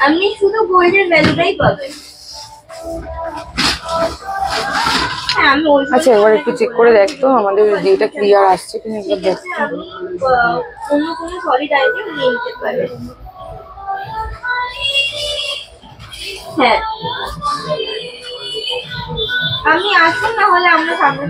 আপনি শুধু গোল্ডের ভ্যালুটাই পাবেন। আচ্ছা এবার একটু চেক করে দেখতো আমাদের যেটা ক্লিয়ার আসছে কিনা একবার দেখতো। অন্য কোনো সলিড আইটেম নিয়ে নিতে পারেন। হ্যাঁ আপনি আসুন, না হলে আমরা সামনে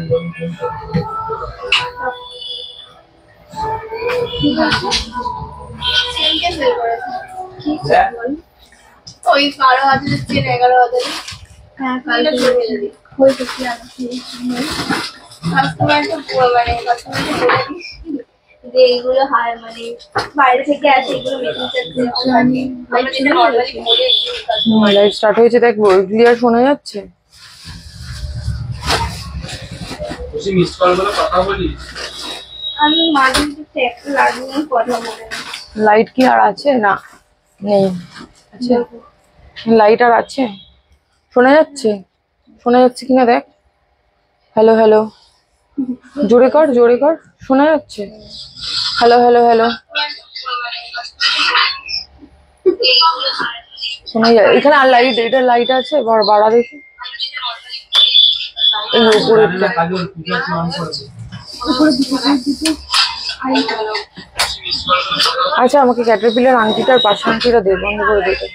ওই 12,000 চেন 11,000। হ্যাঁ কালকে হয়তো কি আছে কাস্টমারটা পুরো মানে কাস্টমারকে বলে দিস যে এইগুলো হার মানে বাইরে থেকে আসে, এগুলো মেকিং চার্জ আমি আমরা যেটা নরমালি বলে দিই। লাইভ স্টার্ট হয়েছে, দেখ ক্লিয়ার শোনা যাচ্ছে। খুশি মিস কল বলে কথা বলি আমি মাঝে মাঝে একটু লাগিয়ে কথা বলে। লাইট কি আর আছে? না নেই। আচ্ছা লাইট আর আছে? শোনা যাচ্ছে? শোনা যাচ্ছে কিনা দেখ। হ্যালো হ্যালো, জোরে কর জোরে কর, শোনা যাচ্ছে? হ্যালো হ্যালো হ্যালো, শোনা যায়? এখানে আর লাইট, এটা লাইট আছে বাড়া দেখি। এই উপরেরটা আচ্ছা আমাকে ক্যাটারপিলার আংটিটার পাশে আংটিটা দে, বন্ধ করে দিতে।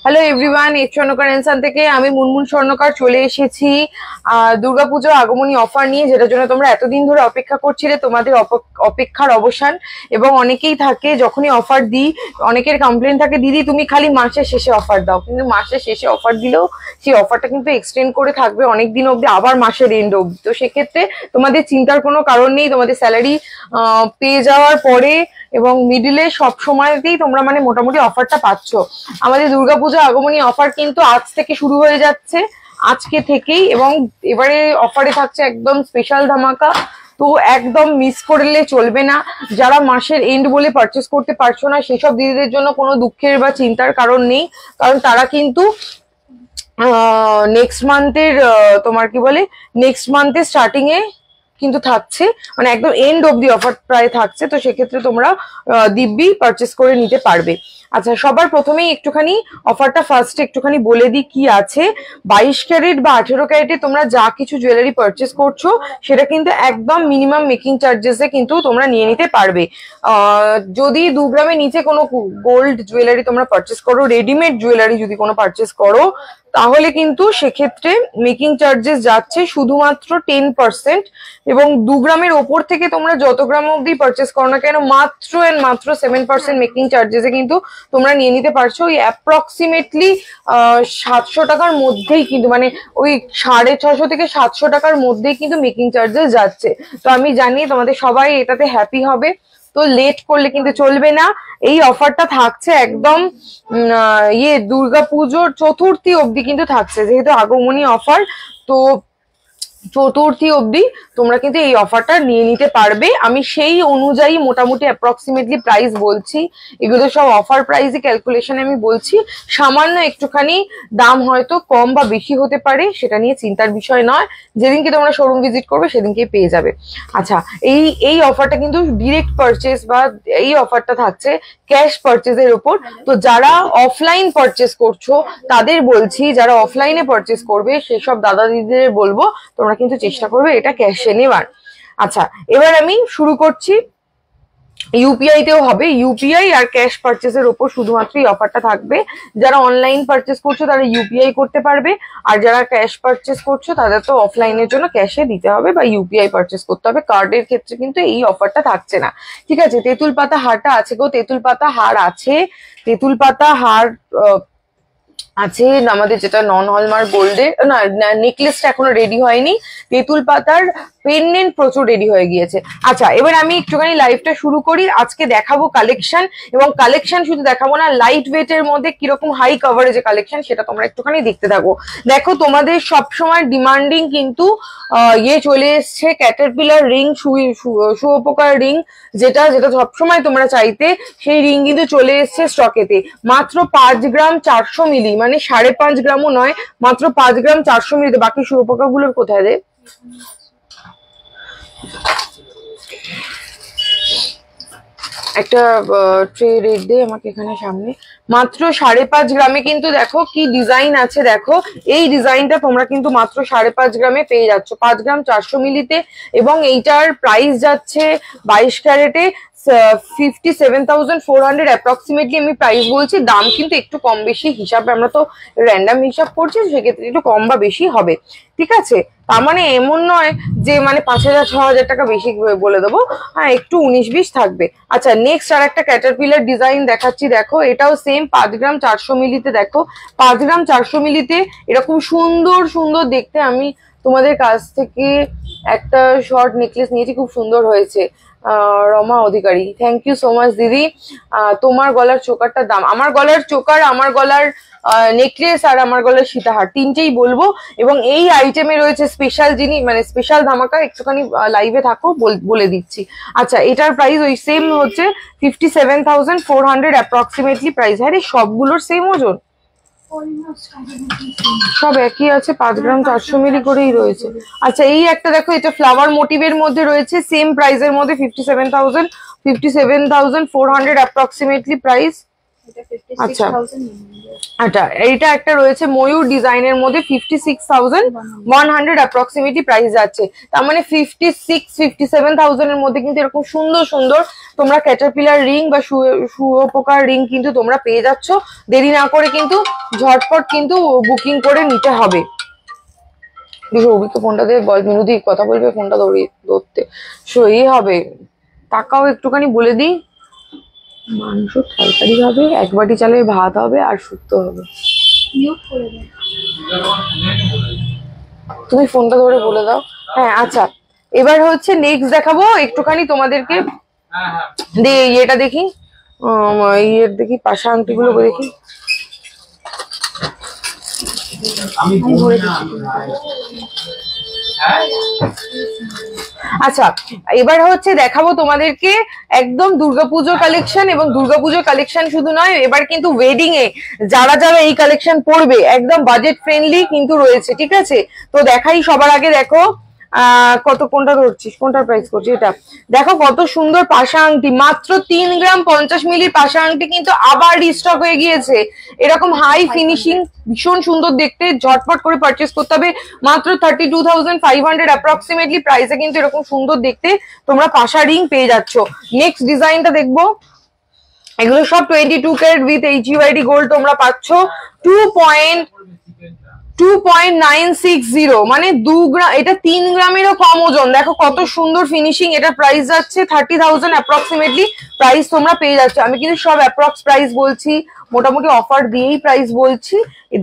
হ্যালো এভরিওয়ান, এই স্বর্ণকার এনসান থেকে আমি মুনমুন স্বর্ণকার চলে এসেছি দুর্গাপুজোর আগমনী অফার নিয়ে, যেটার জন্য তোমরা এতদিন ধরে অপেক্ষা করছিলে। তোমাদের অপেক্ষার অবসান। এবং অনেকেই থাকে যখনই অফার দিই, অনেকের কমপ্লেন থাকে দিদি তুমি খালি মাসের শেষে অফার দাও, কিন্তু মাসের শেষে অফার দিলেও সেই অফারটা কিন্তু এক্সটেন্ড করে থাকবে অনেক দিন অব্দি, আবার মাসের এন্ড অব্দি। তো সেক্ষেত্রে তোমাদের চিন্তার কোনো কারণ নেই। তোমাদের স্যালারি পেয়ে যাওয়ার পরে এবং মিডিলে সব সময়তেই তোমরা মানে মোটামুটি অফারটা পাচ্ছ। আমাদের দুর্গাপূজা আগমনী অফার কিন্তু আজ থেকে শুরু হয়ে যাচ্ছে, আজকে থেকেই। এবং এবারে অফারে থাকছে একদম স্পেশাল ধামাকা, তো একদম মিস করলে চলবে না। যারা মাসের এন্ড বলে পারচেস করতে পারছো না, সেসব দিদিদের জন্য কোনো দুঃখের বা চিন্তার কারণ নেই, কারণ তারা কিন্তু নেক্সট মান্থের তোমার কি বলে নেক্সট মান্থের স্টার্টিং এ কিন্তু থাকছে, মানে একদম এন্ড অব দি অফার প্রায় থাকছে। তো সেক্ষেত্রে তোমরা দিব্যি পারচেস করে নিতে পারবে। আচ্ছা সবার প্রথমেই একটুখানি অফারটা ফার্স্টে একটুখানি বলে দিই কি আছে। 22 ক্যারেট বা 18 ক্যারেটে তোমরা যা কিছু জুয়েলারি পারচেস করছো সেটা কিন্তু একদম মিনিমাম মেকিং চার্জেসে কিন্তু তোমরা নিয়ে নিতে পারবে। যদি 2 গ্রামের নিচে কোনো গোল্ড জুয়েলারি তোমরা পারচেস করো, রেডিমেড জুয়েলারি যদি কোনো পারচেস করো, তাহলে কিন্তু সেক্ষেত্রে মেকিং চার্জেস যাচ্ছে শুধুমাত্র 10%। এবং 2 গ্রামের ওপর থেকে তোমরা যত গ্রাম অব্দি পারচেস করো না কেন, মাত্র 7% মেকিং চার্জেসে কিন্তু তোমরা নিয়ে নিতে পারছো। ওই অ্যাপ্রক্সিমেটলি 700 টাকার মধ্যেই কিন্তু, মানে ওই 650 থেকে 700 টাকার মধ্যেই কিন্তু মেকিং চার্জেস যাচ্ছে। তো আমি জানি তোমাদের সবাই এটাতে হ্যাপি হবে, তো লেট করলে কিন্তু চলবে না। এই অফারটা থাকছে একদম দুর্গাপুজোর চতুর্থী অবধি কিন্তু থাকছে, যেহেতু আগমনী অফার। তো চতুর্থী অবধি তোমরা কিন্তু এই অফারটা নিয়ে নিতে পারবে। আমি সেই অনুযায়ী মোটামুটি অ্যাপ্রক্সিমেটলি প্রাইস বলছি, এগুলো সব অফার প্রাইসে ক্যালকুলেশনে আমি বলছি। সামান্য একটুখানি দাম হয়তো কম বা বেশি হতে পারে, সেটা নিয়ে চিন্তার বিষয় নয়। যেদিনকে তোমরা শোরুম ভিজিট করবে সেদিনকে পেয়ে যাবে। আচ্ছা এই অফারটা কিন্তু ডিরেক্ট পারচেস বা এই অফারটা থাকছে ক্যাশ পারচেসের উপর। তো যারা অফলাইন পারচেস করছো তাদের বলছি, যারা অফলাইনে পারচেস করবে সেসব দাদা দিদিদের বলবো তোমরা কিন্তু চেষ্টা করবে এটা ক্যাশে নেওয়ার। আচ্ছা এবার আমি শুরু করছি। ইউপিআই তেও হবে, ইউপিআই আর ক্যাশ পারচেসের উপর শুধুমাত্র এই অফারটা থাকবে। যারা অনলাইন পারচেস করছো তারা ইউপিআই করতে পারবে, আর যারা ক্যাশ পারচেস করছো তাদের তো অফলাইনের জন্য ক্যাশে দিতে হবে বা ইউপিআই পারচেস করতে হবে। কার্ডের ক্ষেত্রে কিন্তু এই অফারটা থাকছে না, ঠিক আছে। তেঁতুল পাতা হারটা আছে গো, তেঁতুল পাতা হার আছে, তেঁতুল পাতা হার আছে আমাদের, যেটা নন হলমার্ক গোল্ডের না, নেকলেসটা এখনো রেডি হয়নি। তেঁতুল পাতার পেন্ডেন্ট প্রচুর রেডি হয়ে গিয়েছে। আচ্ছা এবার আমি একটুখানি লাইভটা শুরু করি। আজকে দেখাবো কালেকশন, এবং কালেকশন শুধু দেখাবো না, লাইট ওয়েটের মধ্যে কিরকম হাই কভারেজে কালেকশন সেটা তোমরা একটুখানি দেখতে থাকো। দেখো তোমাদের সবসময় ডিমান্ডিং কিন্তু চলে এসছে ক্যাটারপিলার রিং, শুয়োপোকার রিং, যেটা সবসময় তোমরা চাইতে, সেই রিং কিন্তু চলে এসছে স্টকেতে। মাত্র 5 গ্রাম 400 মিলি, মানে 5.5 গ্রামও নয়, মাত্র 5 গ্রাম 400 মিলিতে। বাকি শুয়োপোকা গুলোর কোথায় রে? একটা ট্রে রেট দে আমাকে এখানে সামনে। মাত্র 5.5 গ্রামে কিন্তু দেখো কি ডিজাইন আছে, দেখো এই ডিজাইনটা তোমরা কিন্তু মাত্র 5.5 গ্রামে পেয়ে যাচ্ছ, 5 গ্রাম 400 মিলিতে। এবং এইটার প্রাইস যাচ্ছে 22 ক্যারেটে 57,400 অ্যাপ্রক্সিমেটলি আমি প্রাইস বলছি। দাম কিন্তু একটু কম বেশি হিসাবে, আমরা তো র্যান্ডাম হিসাব করছি, সেক্ষেত্রে একটু কম বা বেশি হবে, ঠিক আছে। তার মানে এমন নয় যে মানে 5,000-6,000 টাকা বেশি বলে দেবো, হ্যাঁ একটু 19-20 থাকবে। আচ্ছা নেক্সট আর একটা ক্যাটারপিলার ডিজাইন দেখাচ্ছি, দেখো এটাও সেম 5 গ্রাম 400 মিলিতে। দেখো 5 গ্রাম 400 মিলিতে এরকম সুন্দর সুন্দর দেখতে। আমি তোমাদের কাছ থেকে একটা শর্ট নেকলেস নিয়েছি, খুব সুন্দর হয়েছে। রমা অধিকারী, থ্যাংক ইউ সো মাচ দিদি। তোমার গলার চোকারটার দাম, আমার গলার চোকার, আমার গলার নেকলেস আর আমার গলার সীতাহার তিনটেই বলবো। এবং এই আইটেমে রয়েছে স্পেশাল জিনিস, মানে স্পেশাল ধামাকা, একটুখানি লাইভে থাকো বলে দিচ্ছি। আচ্ছা এটার প্রাইস ওই সেম হচ্ছে 57,400 অ্যাপ্রক্সিমেটলি প্রাইস। হ্যাঁ রে সবগুলোর সেম ওজন, সব একই আছে, 5 গ্রাম 400 মিলি করেই রয়েছে। আচ্ছা এই একটা দেখো, এটা ফ্লাওয়ার মোটিভের মধ্যে রয়েছে, সেম প্রাইসের মধ্যে 57,400 অ্যাপ্রক্সিমেটলি প্রাইস। আচ্ছা আচ্ছা এইটা একটা রয়েছে ময়ূর ডিজাইনের মধ্যে 56,100 অ্যাপ্রক্সিমেটলি প্রাইস যাচ্ছে। তার মানে 56-57,000 এর মধ্যে কিন্তু এরকম সুন্দর সুন্দর তোমরা ক্যাটারপিলার রিং বা শুয়োপোকার রিং কিন্তু তোমরা পেয়ে যাচ্ছ। দেরি না করে কিন্তু ঝটপট কিন্তু বুকিং করে নিতে হবে। অভিকে ফোনটা দিয়ে বল, মিনুদি কথা বলবে, ফোনটা ধরতে সই হবে। টাকাও একটুখানি বলে দিই, মাংস তরকারি হবে, 1 বাটি চালের ভাত হবে আর শুক্তো হবে। তুমি ফোনটা ধরে বলে দাও। হ্যাঁ আচ্ছা এবার হচ্ছে নেক্সট দেখাবো একটুখানি তোমাদেরকে, ইয়েটা দেখি, ইয়ের দেখি পাশা আংটি গুলো দেখি। আচ্ছা এবার হচ্ছে দেখাবো তোমাদেরকে একদম দুর্গাপুজো কালেকশন। এবং দুর্গাপুজো কালেকশন শুধু নয়, এবার কিন্তু ওয়েডিং এ যারা যারা এই কালেকশন পরবে একদম বাজেট ফ্রেন্ডলি কিন্তু রয়েছে, ঠিক আছে। তো দেখাই সবার আগে, দেখো কত, কোনটা ধরছিস, কোনটার প্রাইস করছি, এটা দেখো কত সুন্দর পাশা আংটি, মাত্র 3 গ্রাম 50 মিলির পাশা আংটি কিন্তু আবার রিস্টক হয়ে গিয়েছে। এরকম হাই ফিনিশিং, ভীষণ সুন্দর দেখতে, ঝটপট করে পারচেস করতে হবে। মাত্র 32,500 অ্যাপ্রক্সিমেটলি প্রাইসে কিন্তু এরকম সুন্দর দেখতে তোমরা পাশা রিং পেয়ে যাচ্ছ। নেক্সট ডিজাইনটা দেখবো, এগুলো সব 22 ক্যারেট উইথ HUID গোল্ড তোমরা পাচ্ছ 2.960, মানে 2 গ্রাম, এটা 3 গ্রামেরও কম ওজন। দেখো কত সুন্দর ফিনিশিং, এটা প্রাইস যাচ্ছে 30,000 অ্যাপ্রক্সিমেটলি প্রাইস তোমরা পেয়ে যাচ্ছ। আমি কিন্তু সব অ্যাপ্রক্স প্রাইস বলছি, মোটামুটি অফার দিয়েই প্রাইস বলছি,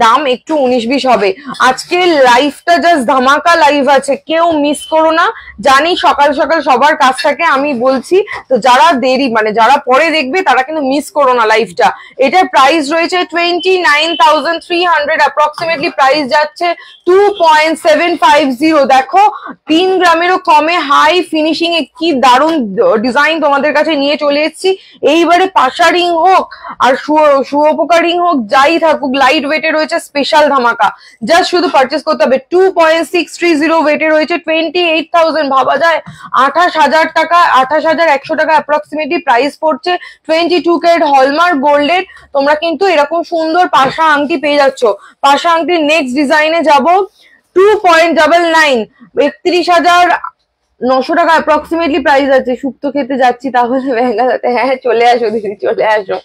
দাম একটু 19-20 হবে। আজকে লাইভটা জাস্ট ধামাকা লাইভ আছে, কেউ মিস করো না। জানি সকাল সকাল সবার কাছ থেকে আমি বলছি, তো যারা দেরি মানে যারা পরে দেখবে তারা কিন্তু মিস করো না লাইভটা। এটার প্রাইস রয়েছে 29,300 অ্যাপ্রক্সিমেটলি প্রাইস যাচ্ছে 2.750। দেখো 3 গ্রামেরও কমে হাই ফিনিশিং এ কি দারুণ ডিজাইন তোমাদের কাছে নিয়ে চলে এসেছি। এইবারে পাশা রিং হোক আর শুয়োপোকা রিং হোক, যাই থাকুক, লাইট ওয়েটে রয়েছে স্পেশাল ধামাকা। জাস্ট শুধু পারচেস করতে হবে। 2.630 ওয়েটে রয়েছে 28,000, ভাবা যায় 28,000 টাকা, 28,100 টাকা অ্যাপ্রক্সিমেটলি প্রাইস পড়ছে। 22 ক্যারেট হলমার্ক গোল্ডের তোমরা কিন্তু এরকম সুন্দর পাশা আংটি পেয়ে যাচ্ছ। পাশা আংটির নেক্সট ডিজাইনে যাব, 2.99, 31,900 টাকা অ্যাপ্রক্সিমেটলি প্রাইস আছে। শুক্তো খেতে যাচ্ছি তাহলে বেঙ্গালাতে, হ্যাঁ চলে আসো দিদি, চলে আসো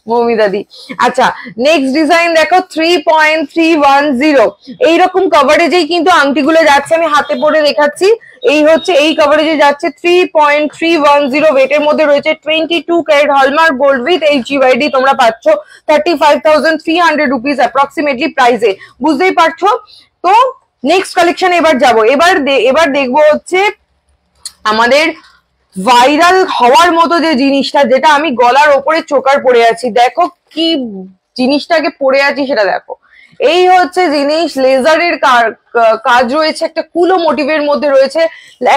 মৌমিতাদি। আচ্ছা নেক্সট ডিজাইন দেখো 3.310, এইরকম কভারেজেই কিন্তু আংটিগুলো যাচ্ছে, আমি হাতে পরে দেখাচ্ছি। এই হচ্ছে এই কভারেজে যাচ্ছে 3.310 ওয়েটের মধ্যে রয়েছে 22 carat hallmark gold with HUID তোমরা পাচ্ছ 35,300 রুপিস অ্যাপ্রক্সিমেটলি প্রাইসে, বুঝতেই পারছো। তো নেক্সট কালেকশন এবার যাবো, এবার দেখবো হচ্ছে আমাদের ভাইরাল হওয়ার মতো যে জিনিসটা, যেটা আমি গলার ওপরে চোকার পরে আছি। দেখো কি জিনিসটাকে পরে আছি সেটা দেখো। এই হচ্ছে জিনিস, লেজারের কাজ রয়েছে, একটা কুলো মোটিভের মধ্যে রয়েছে,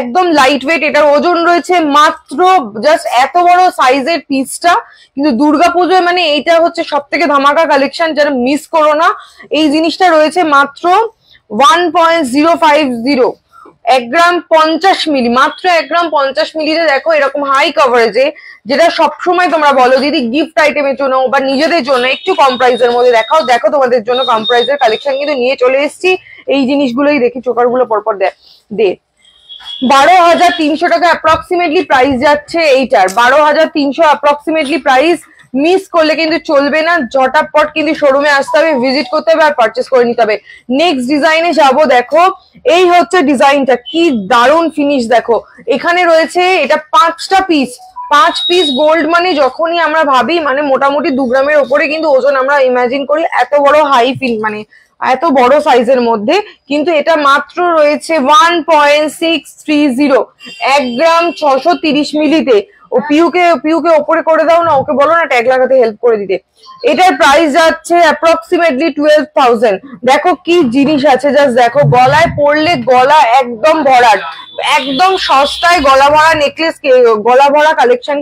একদম লাইট ওয়েট। এটার ওজন রয়েছে মাত্র, জাস্ট এত বড় সাইজের পিসটা, কিন্তু দুর্গাপুজোয় মানে এইটা হচ্ছে সব থেকে ধামাকা কালেকশন, যারা মিস করো না। এই জিনিসটা রয়েছে মাত্র 1.050, 1 গ্রাম 50 মিলি, মাত্র 1 গ্রাম 50 মিলিতে দেখো এরকম হাই কভারেজে, যেটা সবসময় তোমরা বলো দিদি গিফট আইটেমের জন্য বা নিজেদের জন্য একটু কম প্রাইসের মধ্যে দেখাও। দেখো তোমাদের জন্য কম প্রাইসের কালেকশন কিন্তু নিয়ে চলে এসেছি। এই জিনিসগুলোই দেখি, চোকার গুলো পরপর দে 12,300 টাকা অ্যাপ্রক্সিমেটলি প্রাইস যাচ্ছে এইটার। 12,300 অ্যাপ্রক্সিমেটলি প্রাইস। মিস করলে কিন্তু চলবে না, ঝটাপট কিন্তু শোরুমে আসতে হবে, ভিজিট করতে হবে আর পারচেস করে নিতে হবে। নেক্সট ডিজাইনে যাবো। দেখো এই হচ্ছে ডিজাইনটা, কি দারুণ ফিনিশ। দেখো এখানে রয়েছে এটা 5টা পিস, 5 পিস গোল্ড। মানে যখনই আমরা ভাবি মানে মোটামুটি 2 গ্রামের ওপরে কিন্তু ওজন আমরা ইমাজিন করি, এত বড় হাই ফিল মানে এত বড় সাইজের মধ্যে, কিন্তু এটা মাত্র রয়েছে 1.630, 1 গ্রাম 630 মিলিতে। ও পিউকে ওপরে করে দাও না, ওকে বলো না ট্যাগ লাগাতে হেল্প করে দিতে। এটার প্রাইস যাচ্ছে অ্যাপ্রক্সিমেটলি 12,000। দেখো কি জিনিস আছে, জাস্ট দেখো, গলায় পরলে গলা একদম ভরাট, একদম সস্তায় গলা ভরা নেকলেস, গলা ভরা কালেকশন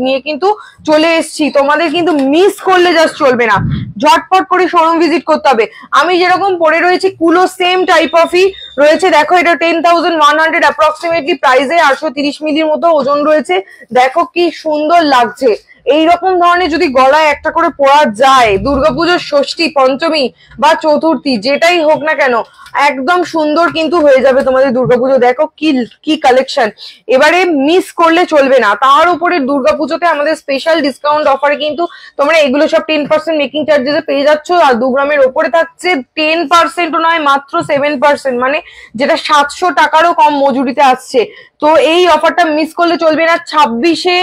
নিয়ে কিন্তু চলে এসেছি। তোমাদের কিন্তু মিস করলে জাস্ট চলবে না, ঝটপট করে শোরুম ভিজিট করতে হবে। আমি যেরকম পরে রয়েছি কুলো সেম টাইপ অফই রয়েছে। দেখো এটা 10,100 অ্যাপ্রক্সিমেটলি প্রাইসে, 830 মিলির মতো ওজন রয়েছে। দেখো কি সুন্দর লাগছে। এইরকম ধরনের যদি গলায় একটা করে পরা যায় দুর্গাপুজোর ষষ্ঠী, পঞ্চমী বা চতুর্থী যেটাই হোক না কেন, একদম সুন্দর কিন্তু হয়ে যাবে তোমাদের দুর্গাপুজো। দেখো কি কালেকশন, এবারে মিস করলে চলবে না। তার উপরে দুর্গাপুজোতে আমাদের স্পেশাল ডিসকাউন্ট অফারে কিন্তু তোমরা এগুলো সব 10% মেকিং চার্জেসে পেয়ে যাচ্ছ। আর 2 গ্রামের ওপরে থাকছে 10%ও নয়, মাত্র 7%, মানে যেটা 700 টাকারও কম মজুরিতে আসছে। তো এই অফারটা মিস করলে চলবে না। 26শে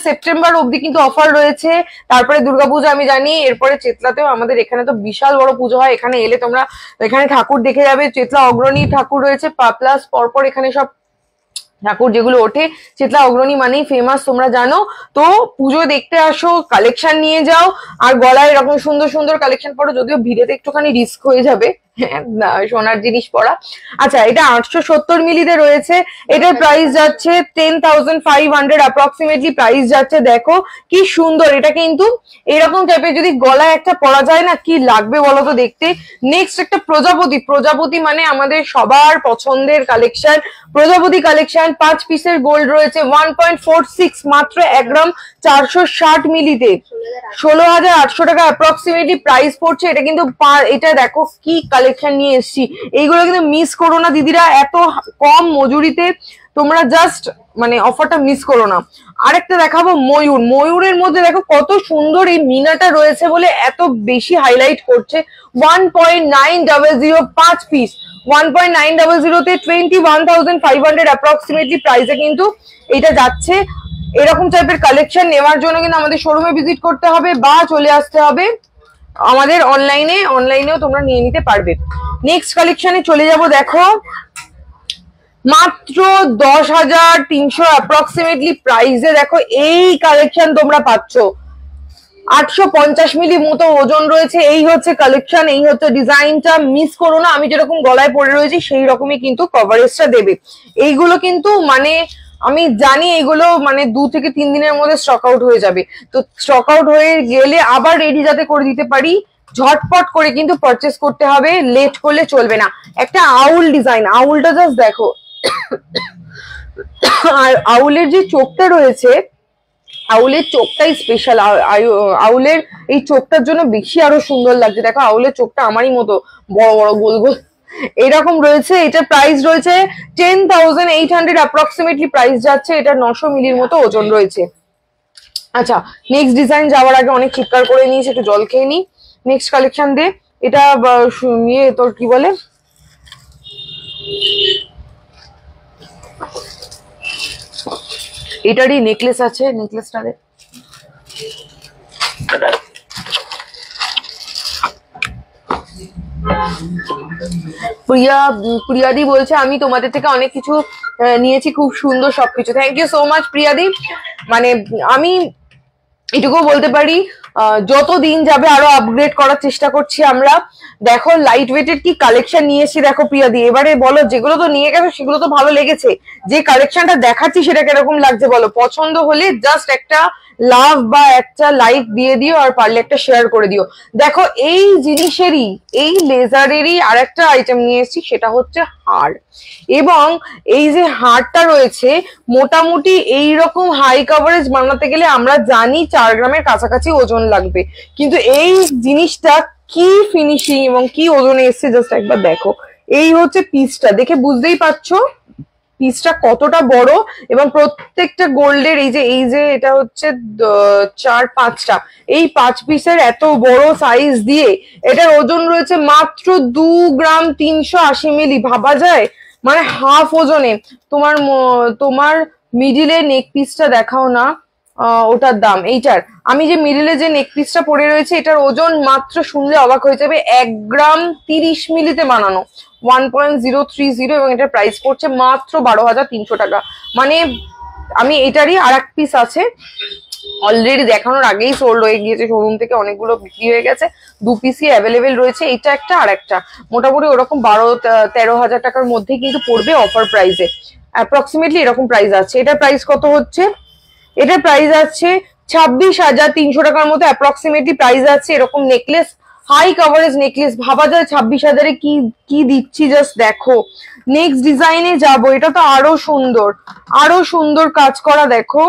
সেপ্টেম্বর অব্দি কিন্তু অফার রয়েছে। তারপরে দুর্গাপূজা আমি জানি, এরপরে চেতলাতেও আমাদের এখানে তো বিশাল বড় পুজো হয়। এখানে এলে তোমরা এখানে ঠাকুর দেখে যাবে, চেতলা অগ্রণী ঠাকুর রয়েছে, প্লাস পরপর এখানে সব ঠাকুর যেগুলো ওঠে। চেতলা অগ্রণী মানেই ফেমাস, তোমরা জানো। তো পুজো দেখতে আসো, কালেকশন নিয়ে যাও, আর গলায় এরকম সুন্দর সুন্দর কালেকশন পরো। যদিও ভিড়েতে একটুখানি রিস্ক হয়ে যাবে সোনার জিনিস পরা। আচ্ছা, এটা 870 মিলিতে রয়েছে। এটার প্রাইস যাচ্ছে 10,500 অ্যাপ্রক্সিমেটলি প্রাইস যাচ্ছে। দেখো কি সুন্দর, এটা কিন্তু এরকম টাইপের যদি গলায় একটা পরা যায় না, কি লাগবে বলো তো দেখতে। নেক্সট একটা প্রজাপতি মানে আমাদের সবার পছন্দের কালেকশন, প্রজাপতি কালেকশন। 5 পিসের গোল্ড রয়েছে, 1.46, মাত্র 1 গ্রাম 460 মিলিতে, 16,800 টাকা অ্যাপ্রক্সিমেটলি প্রাইস পড়ছে। এটা কিন্তু এটা দেখো কি কালেকশন নিয়ে এসেছি, এইগুলো কিন্তু মিস করো না দিদিরা, এত কম মজুরিতে তোমরা জাস্ট মানে অফারটা মিস করো না। আরেকটা দেখাবো ময়ূরের মধ্যে দেখো কত সুন্দর এই মিনাটা রয়েছে বলে এত বেশি হাইলাইট করছে। 1.900, 5 পিস 1.900 তে 21,500 অ্যাপ্রক্সিমেটলি প্রাইসে কিন্তু এটা যাচ্ছে। এরকম টাইপের কালেকশন নেওয়ার জন্য কিন্তু আমাদের শোরুমে ভিজিট করতে হবে বা চলে আসতে হবে আমাদের অনলাইনেও তোমরা নিয়ে নিতে পারবে। নেক্সট কালেকশনে চলে যাব। দেখো মাত্র 10,300 অ্যাপ্রক্সিমেটলি প্রাইসে দেখো এই কালেকশন তোমরা পাচ্ছ। 850 মিলি মতো ওজন রয়েছে। এই হচ্ছে কালেকশন, এই হচ্ছে ডিজাইনটা, মিস করো না। আমি যেরকম গলায় পরে রয়েছি সেই রকমই কিন্তু কভারেজটা দেবে। এইগুলো কিন্তু মানে আমি জানি এগুলো মানে 2 থেকে 3 দিনের মধ্যে স্টক আউট হয়ে যাবে। তো স্টক আউট হয়ে গেলে আবার রেডি যাতে করে দিতে পারি, ঝটপট করে কিন্তু পারচেস করতে হবে, লেট করলে চলবে না। একটা আউল ডিজাইন, আউলটা জাস্ট দেখো। আর আউলের যে চোখটা রয়েছে, আউলের চোখটাই স্পেশাল। আউলের এই চোখটার জন্য বেশি আরো সুন্দর লাগছে। দেখো আউলের চোখটা আমারই মতো বড় বড় গোল গোল এরকম রয়েছে। এটার প্রাইস রয়েছে 10,800 অ্যাপ্রক্সিমেটলি প্রাইস যাচ্ছে। এটা 900 মিলির মতো ওজন রয়েছে। আচ্ছা, নেক্সট ডিজাইন যাওয়ার আগে অনেক চিৎকার করে নিয়েছে, একটু জল খেয়ে নি। নেক্সট কালেকশন দে। এটা তোর কি বলে, এটারই নেকলেস আছে, নেকলেসটা দে। প্রিয়াদি বলছে আমি তোমাদের থেকে অনেক কিছু নিয়েছি, খুব সুন্দর সবকিছু। থ্যাংক ইউ সো মাচ প্রিয়াদি। মানে আমি এটুকু বলতে পারি, যত দিন যাবে আরো আপগ্রেড করার চেষ্টা করছি আমরা। দেখো লাইট ওয়েটের কি কালেকশন নিয়ে এসেছি দেখো প্রিয়াদি, এবারে বলো যেগুলো তো নিয়ে গেছো সেগুলো তো ভালো লেগেছে, যে কালেকশনটা দেখাচ্ছি সেটা কিরকম লাগছে বলো। পছন্দ হলে জাস্ট একটা লাভ বা একটা লাইক দিয়ে দিও, আর পারলে একটা শেয়ার করে দিও। দেখো এই জিনিসেরই, এই লেজারেরই আর একটা আইটেম নিয়ে এসেছি, সেটা হচ্ছে হার। এবং এই যে হারটা রয়েছে মোটামুটি এইরকম হাই কভারেজ বানাতে গেলে আমরা জানি 4 গ্রামের কাছাকাছি ওজন লাগবে, কিন্তু এই জিনিসটা কি ফিনিশিং এবং কি ওজনে এসছে জাস্ট একবার দেখো। এই হচ্ছে পিসটা, দেখে বুঝতেই পারছো পিসটা কতটা বড়, এবং প্রত্যেকটা গোল্ডের এই যে এটা হচ্ছে 4-5টা, এই 5 পিসের এত বড় সাইজ দিয়ে এটার ওজন রয়েছে মাত্র 2 গ্রাম 380 মিলি। ভাবা যায়, মানে হাফ ওজনে। তোমার মিডিলে নেক পিসটা দেখাও না, ওটার দাম এইটার, আমি যে মিডিলে যে নেক পিসটা পড়ে রয়েছে এটার ওজন মাত্র শুনলে অবাক হয়ে যাবে 1 গ্রাম 30 মিলিতে বানানো, 1.030, এবং এটার প্রাইস পড়ছে মাত্র 12,300 টাকা। মানে আমি এটারই আর এক পিস আছে, অলরেডি দেখানোর আগেই সোল্ড হয়ে গিয়েছে, শোরুম থেকে অনেকগুলো বিক্রি হয়ে গেছে, 2 পিসই অ্যাভেলেবেল রয়েছে, এটা একটা আর একটা। মোটামুটি ওরকম 12-13 হাজার টাকার মধ্যে কিন্তু পড়বে অফার প্রাইসে, অ্যাপ্রক্সিমেটলি এরকম প্রাইস আছে। এটার প্রাইস কত হচ্ছে? এটার প্রাইস আছে 26,300 টাকার মতো অ্যাপ্রক্সিমেটলি প্রাইস আছে। এরকম নেকলেস, হাই কভারেজ নেকলেস, ভাবা যায় 26,000-এ কি দিচ্ছি, জাস্ট দেখো। নেক্সট ডিজাইনে যাব, এটা তো আরো সুন্দর কাজ করা। দেখো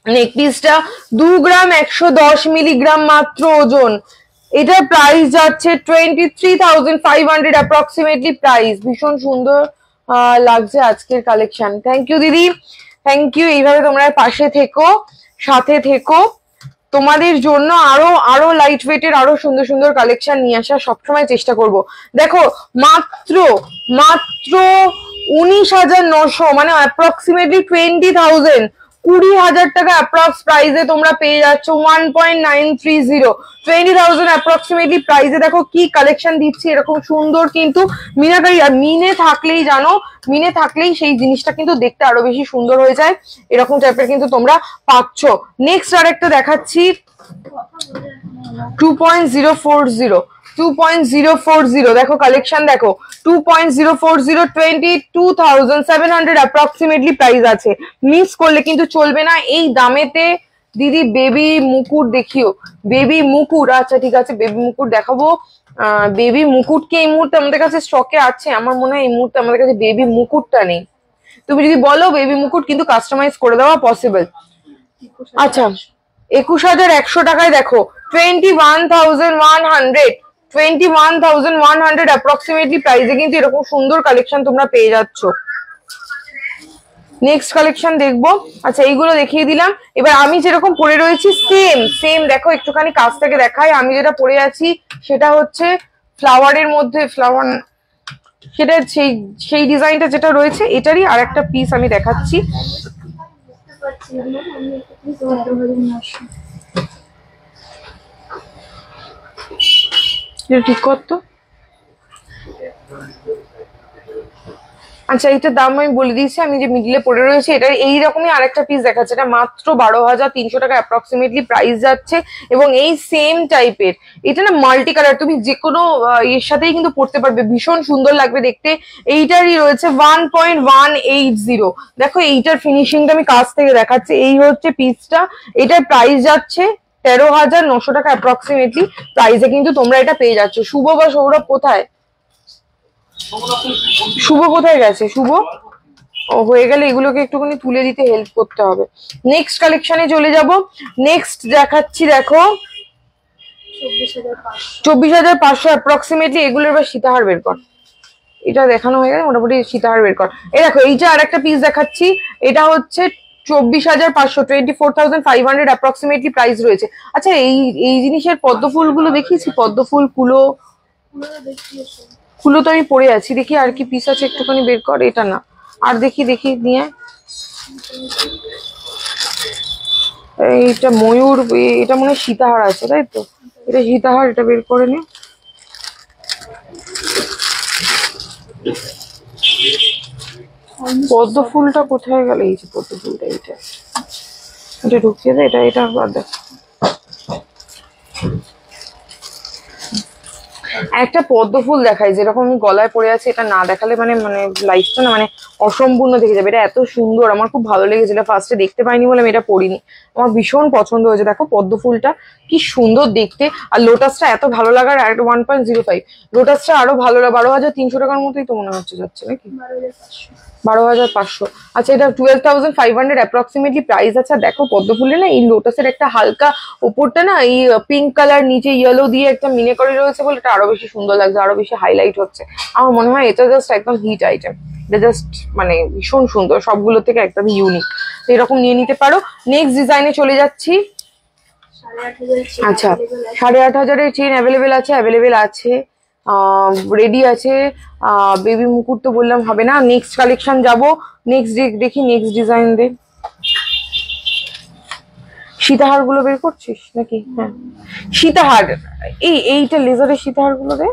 নেকপিসটা 2 গ্রাম 110 মিলিগ্রাম মাত্র ওজন, এটার প্রাইস যাচ্ছে 23,500 অ্যাপ্রক্সিমেটলি প্রাইস। ভীষণ সুন্দর লাগছে আজকের কালেকশন। থ্যাংক ইউ দিদি, থ্যাংক ইউ। এইভাবে তোমরা পাশে থেকো, সাথে থেকো, তোমাদের জন্য আরো লাইট ওয়েটের আরো সুন্দর সুন্দর কালেকশন নিয়ে আসার সবসময় চেষ্টা করব। দেখো মাত্র 19,900, মানে অ্যাপ্রক্সিমেটলি 20,000, 20,000 টাকা অ্যাপ্রক্স প্রাইসে তোমরা পেয়ে যাচ্ছ 1.930, 20,000 অ্যাপ্রক্সিমেটলি প্রাইসে। দেখো কি কালেকশন দিচ্ছি, এরকম সুন্দর কিন্তু মিনাকারি, আর মিনে থাকলেই জানো, মিনে থাকলেই সেই জিনিসটা কিন্তু দেখতে আরো বেশি সুন্দর হয়ে যায়, এরকম টাইপের কিন্তু তোমরা পাচ্ছ। নেক্সট আরেকটা দেখাচ্ছি 2.040, দেখো কালেকশন দেখো 2.040, 22,700 অ্যাপ্রক্সিমেটলি প্রাইস আছে। মিস করলে কিন্তু চলবে না এই দামেতে। দিদি বেবি মুকুট দেখিও, বেবি মুকুট, আচ্ছা ঠিক আছে বেবি মুকুট দেখাবো। বেবি মুকুট কি এই মুহূর্তে আমাদের কাছে স্টকে আছে? আমার মনে হয় এই মুহূর্তে আমাদের কাছে বেবি মুকুটটা নেই। তুমি যদি বলো বেবি মুকুট কিন্তু কাস্টমাইজ করে দেওয়া পসিবল। আচ্ছা 21,100 টাকায় দেখো 21,100 অ্যাপ্রক্সিমেটলি প্রাইসে কিন্তু এরকম সুন্দর কালেকশন তোমরা পেয়ে যাচ্ছ। নেক্সট কালেকশন দেখবো। আচ্ছা এইগুলো দেখিয়ে দিলাম, এবার আমি যেরকম পরে রয়েছি সেম দেখো, একটুখানি কাছ থেকে দেখাই। আমি যেটা পরে আছি সেটা হচ্ছে ফ্লাওয়ারের মধ্যে, ফ্লাওয়ার সেটা সেই ডিজাইনটা যেটা রয়েছে এটারই আর একটা পিস আমি দেখাচ্ছি। ঠিক করতো। আচ্ছা এইটার দাম আমি বলে দিয়েছি, আমি যে মিডলে পড়ে রয়েছে এটার এইরকমই আরেকটা পিস দেখাচ্ছে, এটা মাত্র 12,300 টাকা অ্যাপ্রক্সিমেটলি প্রাইস যাচ্ছে। এবং এই সেম টাইপের, এটা না মাল্টি কালার, তুমি যে কোনো এর সাথেই কিন্তু পড়তে পারবে, ভীষণ সুন্দর লাগবে দেখতে। এইটারই রয়েছে 1.180, দেখো এইটার ফিনিশিংটা আমি কাছ থেকে দেখাচ্ছি। এই হচ্ছে পিসটা, এটার প্রাইস যাচ্ছে 13,900 টাকা অ্যাপ্রক্সিমেটলি প্রাইসে কিন্তু তোমরা এটা পেয়ে যাচ্ছ। শুভ বা সৌরভ কোথায়? শুভ কোথায় গেছে? শুভ ও হয়ে গেলে এগুলোকে একটুখানি তুলে দিতে হেল্প করতে হবে। নেক্সট কালেকশনে চলে যাব। নেক্সট দেখাচ্ছি দেখো 24,500 অ্যাপ্রক্সিমেটলি। এগুলোর এবার সীতাহার বের কর, এটা দেখানো হয়ে গেছে, মোটামুটি সীতাহার বের কর। এই দেখো এইটা আর একটা পিস দেখাচ্ছি, এটা হচ্ছে 24,500, 24,500 অ্যাপ্রক্সিমেটলি প্রাইস রয়েছে। আচ্ছা এই জিনিসের পদ্ম ফুলগুলো দেখিয়েছি, পদ্ম ফুল কুলো তো আমি পরে আছি, দেখি আর কি পিস আছে একটুখানি বের কর। এটা না, আর দেখি নিয়ে এইটা ময়ূর, এটা মনে হয় সীতাহার আছে তাই তো, এটা সীতাহার, এটা বের করে নে। পদ্ম ফুলটা কোথায় গেল? এই যে পদ্ম ফুলটা, এটা ঢুকিয়ে দেয়, এটা দেখ একটা পদ্ম ফুল দেখাই, যেরকম আমি গলায় পরে আছে, এটা না দেখালে মানে মানে লাইফটা না মানে অসম্পূর্ণ দেখে যাবে। এটা এত সুন্দর, আমার খুব ভালো লেগেছে। এটা ফার্স্টে দেখতে পাইনি বলে আমি এটা পরিনি, আমার ভীষণ পছন্দ হয়েছে। দেখো পদ্ম ফুলটা কি সুন্দর দেখতে, আর লোটাসটা এত ভালো লাগার 1.05। লোটাসটা আরো ভালো, 12,300 টাকার মতোই তো মনে হচ্ছে যাচ্ছে নাকি, 12,500। আচ্ছা, এটা 12,500 অ্যাপ্রক্সিমেটলি প্রাইস আছে। দেখো পদ্ম ফুলে না এই লোটাসের একটা হালকা ওপরটা না এই পিঙ্ক কালার, নিচে ইয়েলো দিয়ে একটা মিনে করে রয়েছে বলে এটা আরো বেশি সুন্দর লাগছে, আরো বেশি হাইলাইট হচ্ছে। আমার মনে হয় এটা জাস্ট একদম হিট আইটেম, এটা জাস্ট মানে ভীষণ সুন্দর, সবগুলো থেকে একদম ইউনিক। তো এরকম নিয়ে নিতে পারো। নেক্সট ডিজাইনে চলে যাচ্ছি। আচ্ছা, 8,500 চেন অ্যাভেলেবেল আছে, রেডি আছে। বেবি মুকুট তো বললাম হবে না, নেক্সট কালেকশন যাব। নেক্সট দেখি, নেক্সট ডিজাইন দে। সীতাহার গুলো বের করছিস নাকি? হ্যাঁ, সীতাহার, এইটা লেজারের সীতাহার গুলো দে।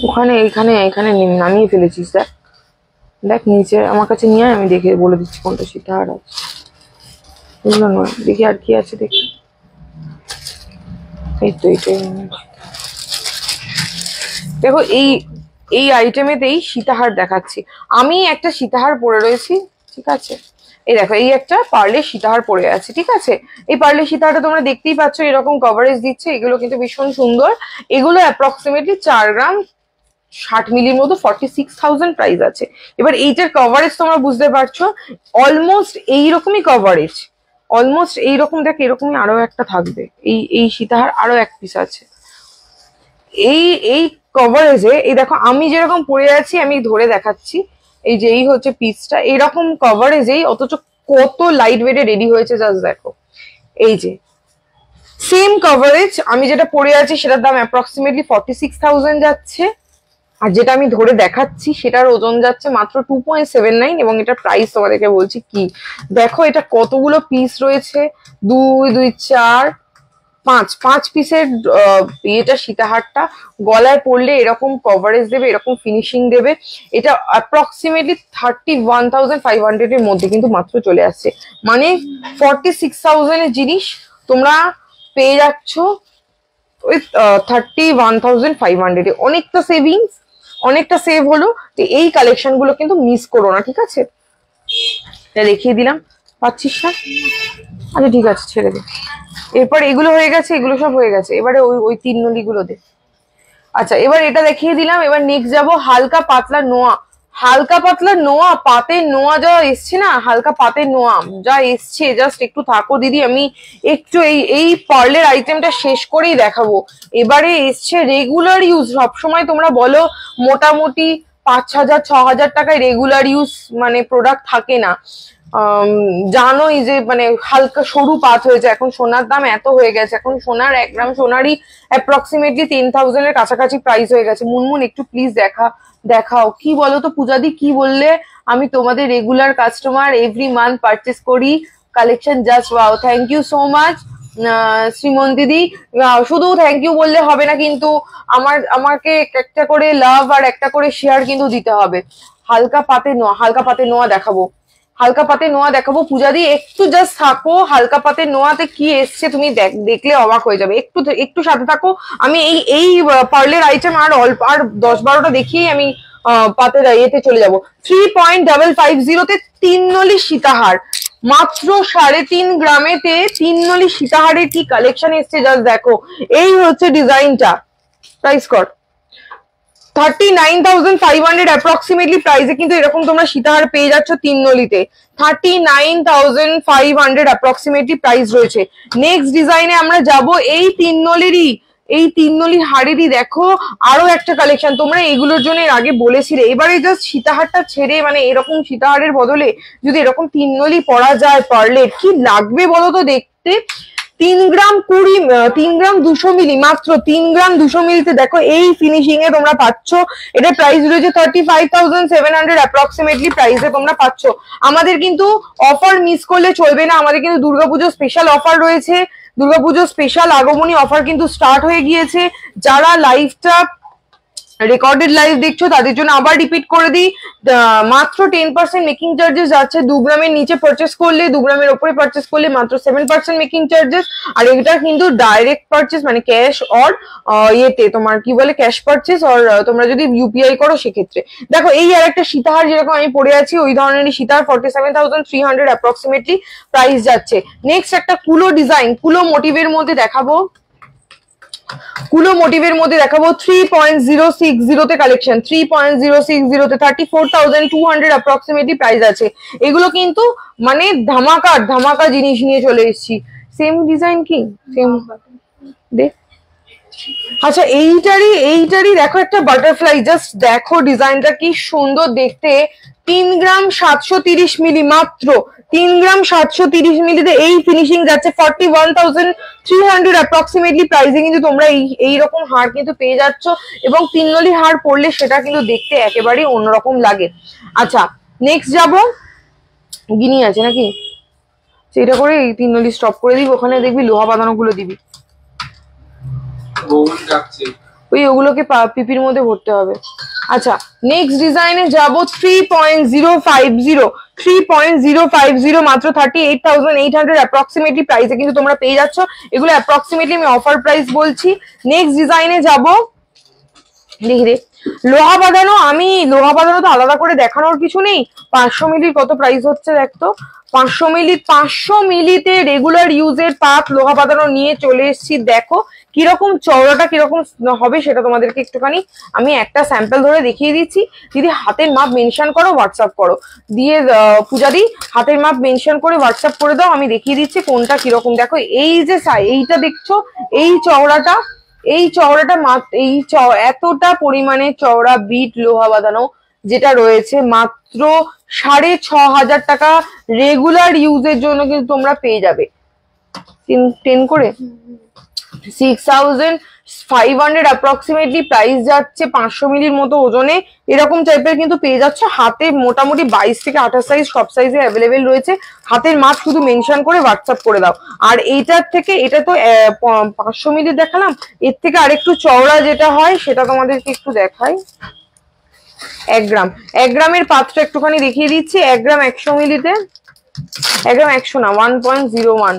ওখানে এখানে নামিয়ে ফেলেছিস, দেখ দেখ নিচে আমার কাছে নিয়ে আমি দেখে বলে দিচ্ছি কোনটা সীতাহার আছে। এগুলো নয়, দেখি আর কি আছে দেখি। এই তো এইটাই দেখো, এই আইটেমেতেই সীতাহার দেখাচ্ছি। আমি একটা সীতাহার পরে রয়েছি, ঠিক আছে। এই দেখো, এই একটা পার্লের সীতাহার পরে আছে, ঠিক আছে। এই পার্লের সীতাহারটা তোমরা দেখতেই পাচ্ছ, এরকম কভারেজ দিচ্ছে। এগুলো কিন্তু ভীষণ সুন্দর। এগুলো অ্যাপ্রক্সিমেটলি 4 গ্রাম 60 মিলির মতো 46,000 প্রাইস আছে। এবার এইটার কভারেজ তোমরা বুঝতে পারছো, অলমোস্ট এইরকমই কভারেজ, অলমোস্ট এইরকম। দেখ এরকমই আরো একটা থাকবে, এই সীতাহার আরো এক পিস আছে এই কভারেজে। এই দেখো আমি যেরকম পরে আছি, আমি ধরে দেখাচ্ছি। এই যে এই হচ্ছে পিসটা, এরকম কভারেজেই, অথচ কত লাইট ওয়েটে রেডি হয়েছে জাস্ট দেখো। এই যে সেম কভারেজ আমি যেটা পরে আছি সেটার দাম অ্যাপ্রক্সিমেটলি 46,000 যাচ্ছে, আর যেটা আমি ধরে দেখাচ্ছি সেটার ওজন যাচ্ছে মাত্র 2.79। এবং এটা প্রাইস তোমাদেরকে বলছি কি, দেখো এটা কতগুলো পিস রয়েছে, 2 2 4 5 পিসের এটা সীতাহারটা গলায় পরলে এরকম কভারেজ দেবে, এরকম ফিনিশিং দেবে। এটা অ্যাপ্রক্সিমেটলি 31,500 এর মধ্যে কিন্তু মাত্র চলে আসছে, মানে 46,000 এর জিনিস তোমরা পেয়ে যাচ্ছ ওই 31,500 এ। অনেকটা সেভিংস, অনেকটা সেভ হলো। তো এই কালেকশন গুলো কিন্তু মিস করো না, ঠিক আছে। এটা দেখিয়ে দিলাম, পাচ্ছিস না? আচ্ছা ঠিক আছে, ছেড়ে দে। এরপর এগুলো হয়ে গেছে, এগুলো সব হয়ে গেছে। এবারে ওই 3 নলি গুলো দে। আচ্ছা, এবার এটা দেখিয়ে দিলাম। এবার নেক্সট যাবো হালকা পাতলা নোয়া। হালকা পাতলা নোয়া, পাতের নোয়া যা এসছে না, হালকা পাতের নোয়া যা এসছে, জাস্ট একটু থাকো দিদি, আমি একটু এই পার্লের আইটেমটা শেষ করেই দেখাবো। এবারে এসছে রেগুলার ইউজ, সবসময় তোমরা বলো মোটামুটি 5,000 6,000 টাকায় রেগুলার ইউজ মানে প্রোডাক্ট থাকে না। জানোই যে মানে হালকা সরু পাত হয়েছে, এখন সোনার দাম এত হয়ে গেছে, এখন সোনার 1 গ্রাম সোনারই অ্যাপ্রক্সিমেটলি 10,000 এর কাছাকাছি প্রাইস হয়ে গেছে। মুনমুন একটু প্লিজ দেখাও। কি বলো তো পূজাদি, কি বললে? আমি তোমাদের regular customer, every month purchase করি, collection just wow. Thank you so much শ্রীমন দিদি। শুধু থ্যাংক ইউ বললে হবে না, কিন্তু আমাকে একটা করে লাভ আর একটা করে শেয়ার কিন্তু দিতে হবে। হালকা পাতে নোয়া দেখাবো, হালকা পাতে নোয়া দেখাবো। পূজাদি একটু জাস্ট থাকো, হালকা পাতে নোয়াতে কি এসছে তুমি দেখলে অবাক হয়ে যাবে। একটু সাথে থাকো। আমি এই পার্লের আইটেম আর 10-12টা দেখিয়ে আমি পাতের ইয়েতে চলে যাবো। 3.550 3 নলি সীতাহার, মাত্র 3.5 গ্রামেতে 3 নলি সীতাহারের কি কালেকশন এসছে জাস্ট দেখো। এই হচ্ছে ডিজাইনটা, প্রাইস কর 39,500 অ্যাপ্রক্সিমেটলি প্রাইসে কিন্তু এরকম তোমরা সীতাহার পেয়ে যাচ্ছ 3 নলিতে। 39,500 অ্যাপ্রক্সিমেটলি প্রাইস রয়েছে। নেক্সট ডিজাইনে আমরা যাব। এই 3 নলির হাড়েরই দেখো আরো একটা কালেকশন। তোমরা এগুলোর জন্য এর আগে বলেছিলে, এবারে জাস্ট সীতাহারটা ছেড়ে মানে এরকম সীতাহারের বদলে যদি এরকম 3 নলি পরা যায় পার্লের, কি লাগবে বলো তো দেখতে। 3 গ্রাম 200 মিলি, মাত্র 3 গ্রাম 200 মিলিতে দেখো এই ফিনিশিং এ তোমরা পাচ্ছ। এটা প্রাইস রয়েছে 35,700 অ্যাপ্রক্সিমেটলি প্রাইসে তোমরা পাচ্ছ। আমাদের কিন্তু অফার মিস করলে চলবে না, আমাদের কিন্তু দুর্গাপুজো স্পেশাল অফার রয়েছে। দুর্গাপুজো স্পেশাল আগমনী অফার কিন্তু স্টার্ট হয়ে গিয়েছে। যারা লাইভটা রেকর্ডেড লাইভ দেখছো তাদের জন্য আবার রিপিট করে দিই, মাত্র 10% মেকিং চার্জেস যাচ্ছে। 2 গ্রামের নিচে পারচেস করলে, 2 গ্রামের উপরে পারচেস করলে মাত্র 7% মেকিং চার্জেস। আর এটা কিন্তু ডাইরেক্ট পারচেস মানে ক্যাশ অর ইয়েতে তোমার কি বলে ক্যাশ পারচেস, অর তোমরা যদি ইউপিআই করো সেক্ষেত্রে। দেখো এই আর একটা সীতাহার যেরকম আমি পরে আছি ওই ধরনেরই সীতাহার 47,300 অ্যাপ্রক্সিমেটলি প্রাইস যাচ্ছে। নেক্সট একটা কুলো ডিজাইন, কুলো মোটিভের মধ্যে দেখাবো, কুলো মোটিভের মধ্যে দেখাবো 3.060 তে কালেকশন, 3.060 তে 34,200 অ্যাপ্রক্সিমেটলি প্রাইস আছে। এগুলো কিন্তু মানে ধামাকা জিনিস নিয়ে চলে এসেছি। সেম ডিজাইন কি সেম দেখ। আচ্ছা এইটারই দেখো একটা বাটারফ্লাই, জাস্ট দেখো ডিজাইনটা কি সুন্দর দেখতে। 3 গ্রাম 730 মিলি, মাত্র 3 গ্রাম 730 মিলিতে এই ফিনিশিং যাচ্ছে 41,300 অ্যাপ্রক্সিমেটলি প্রাইসে। কিন্তু তোমরা এইরকম হার কিন্তু পেয়ে যাচ্ছ, এবং 3 নলি হার পরলে সেটা কিন্তু দেখতে একেবারেই অন্যরকম লাগে। আচ্ছা নেক্সট যাবো, গিনি আছে নাকি সেটা করে এই 3 নলি স্টপ করে দিবি, ওখানে দেখবি লোহা বাঁধানো গুলো দিবি, ওই ওগুলোকে পিপির মধ্যে ভরতে হবে। আচ্ছা নেক্সট ডিজাইনে যাবো 3.050 মাত্র 38,800 অ্যাপ্রক্সিমেটলি প্রাইসে কিন্তু তোমরা পেয়ে যাচ্ছ। এগুলো অ্যাপ্রক্সিমেটলি আমি অফার প্রাইস বলছি। নেক্সট ডিজাইনে যাবো, দেখি রে লোহা বাঁধানো। আমি লোহা বাঁধানো তো আলাদা করে দেখানোর কিছু নেই। 500 মিলির কত প্রাইস হচ্ছে দেখতো, 500 মিলিতে রেগুলার ইউজের পাত লোহা বাঁধানো নিয়ে চলে এসেছি। দেখো কিরকম চওড়াটা কিরকম হবে সেটা তোমাদেরকে একটুখানি আমি একটা স্যাম্পল ধরে দেখিয়ে দিচ্ছি। দিদি হাতের মাপ মেনশন করো, হোয়াটসঅ্যাপ করো, দিয়ে পূজাদি হাতের মাপ মেনশন করে হোয়াটসঅ্যাপ করে দাও, আমি দেখিয়ে দিচ্ছি কোনটা কিরকম। দেখো এই যে এইটা দেখছো, এই চওড়াটা এতটা পরিমাণে চওড়া বিট লোহা বাঁধানো যেটা রয়েছে মাত্র 6,500 টাকা রেগুলার ইউজের জন্য কিন্তু তোমরা পেয়ে যাবে। 10 করে 6,500 অ্যাপ্রক্সিমেটলি প্রাইস যাচ্ছে। 500 মিলির মতো ওজনে এরকম টাইপের কিন্তু পেয়ে যাচ্ছ। হাতে মোটামুটি 22 থেকে 28 সাইজ সব সাইজে অ্যাভেলেবেল রয়েছে। হাতের মাপ শুধু মেনশন করে হোয়াটসঅ্যাপ করে দাও। আর এইটার থেকে, এটা তো 500 মিলি দেখালাম, এর থেকে আরেকটু চওড়া যেটা হয় সেটা তোমাদেরকে একটু দেখাই। 1 গ্রামের পাত্রটা একটুখানি দেখিয়ে দিচ্ছি। 1 গ্রাম 100 মিলিতে, 1 গ্রাম 100 না 1.01,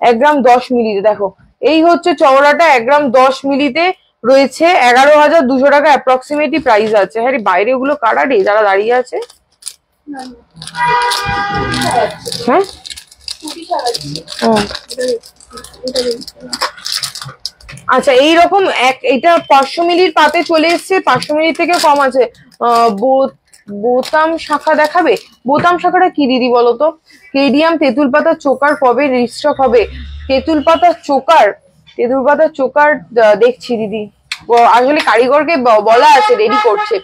1 গ্রাম 10 মিলিতে দেখো এই হচ্ছে চওড়াটা। 1 গ্রাম 10 মিলিতে রয়েছে 11,200 টাকা অ্যাপ্রক্সিমেটলি প্রাইস আছে। হ্যাঁ বাইরে ওগুলো কারা রে যারা দাঁড়িয়ে আছে? হ্যাঁ আচ্ছা এইরকম এটা 500 মিলির পাতে চলে এসছে। 500 মিলি থেকে কম আছে। বোতাম শাখা দেখাবে? বোতাম শাখাটা কি দিদি বলতো? কেডিয়াম তেঁতুল পাতা চোকার কবে রিস্টক হবে? তেঁতুল পাতা চোকার দেখছি দিদি, আসলে কারিগরকে বলা আছে রেডি করছে।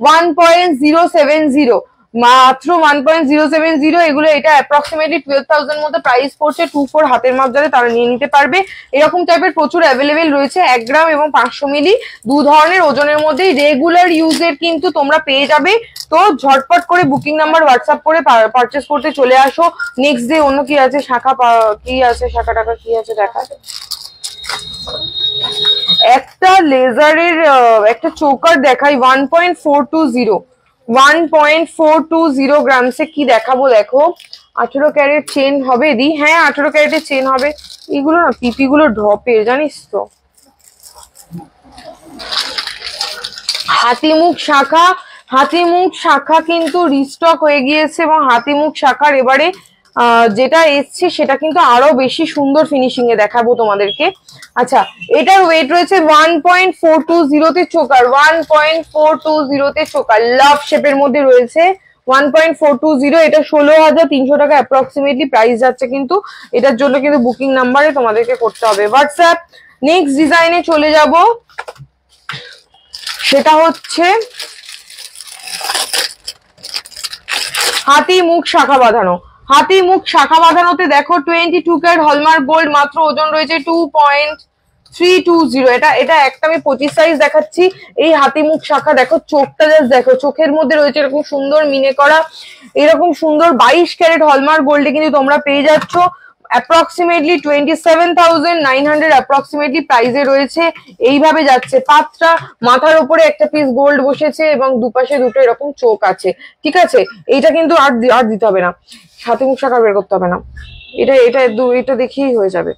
1.070 মাত্র 1.070 এগুলো। এটা অ্যাপ্রক্সিমেটলি 12,000 মতো প্রাইস পড়ছে। 2-4 হাতের মাপ যাদের তারা নিয়ে নিতে পারবে। এরকম টাইপের প্রচুর অ্যাভেলেবেল রয়েছে। 1 গ্রাম এবং 500 মিলি দু ধরনের ওজনের মধ্যে রেগুলার ইউজের কিন্তু তোমরা পেয়ে যাবে। তো ঝটপট করে বুকিং নাম্বার হোয়াটসঅ্যাপ করে পারচেস করতে চলে আসো। নেক্সট ডে অন্য কি আছে, শাখা কি আছে, শাখা টাকা কি আছে দেখা। একটা লেজারের একটা চোকার দেখাই 1.420 গ্রামসে কি দেখাবো দেখো। 18 ক্যারেট চেন হবে দি? হ্যাঁ 18 ক্যারেটের চেন হবে। এগুলো না পিপি গুলো ঢপের জানিস তো। হাতিমুখ শাখা কিন্তু রিস্টক হয়ে গিয়েছে, এবং হাতিমুখ শাখার এবারে যেটা এসছে সেটা কিন্তু আরো বেশি সুন্দর ফিনিশিং এ দেখাবো তোমাদেরকে। আচ্ছা এটার ওয়েট রয়েছে 1.420 তে চোকার, 1.420 তে চোকার লাভ শেপের মধ্যে রয়েছে 1.420। এটা 16,300 টাকা অ্যাপ্রক্সিমেটলি প্রাইস যাচ্ছে। কিন্তু এটার জন্য কিন্তু বুকিং নাম্বারে তোমাদেরকে করতে হবে হোয়াটসঅ্যাপ। নেক্সট ডিজাইনে চলে যাব, সেটা হচ্ছে হাতিমুখ শাখা বাঁধানো। হাতিমুখ শাখা বাঁধানোতে দেখো 22 ক্যারেট হলমার্ক গোল্ড, মাত্র ওজন রয়েছে 2.320। এটা একটা আমি 25 সাইজ দেখাচ্ছি। এই হাতিমুখ শাখা দেখো চোখটা জাস্ট দেখো, চোখের মধ্যে রয়েছে এরকম সুন্দর মিনে করা, এরকম সুন্দর 22 ক্যারেট হলমার্ক গোল্ডে কিন্তু তোমরা পেয়ে যাচ্ছ। অ্যাপ্রক্সিমেটলি 27,900 অ্যাপ্রক্সিমেটলি প্রাইসে রয়েছে। এইভাবে যাচ্ছে, পাতটা মাথার উপরে একটা পিস গোল্ড বসেছে এবং দুপাশে দুটো এরকম চোখ আছে, ঠিক আছে। এইটা কিন্তু আর দিতে হবে না, সাথে মুখ শাখা বের করতে হবে না, এটা দেখেই হয়ে যাবে,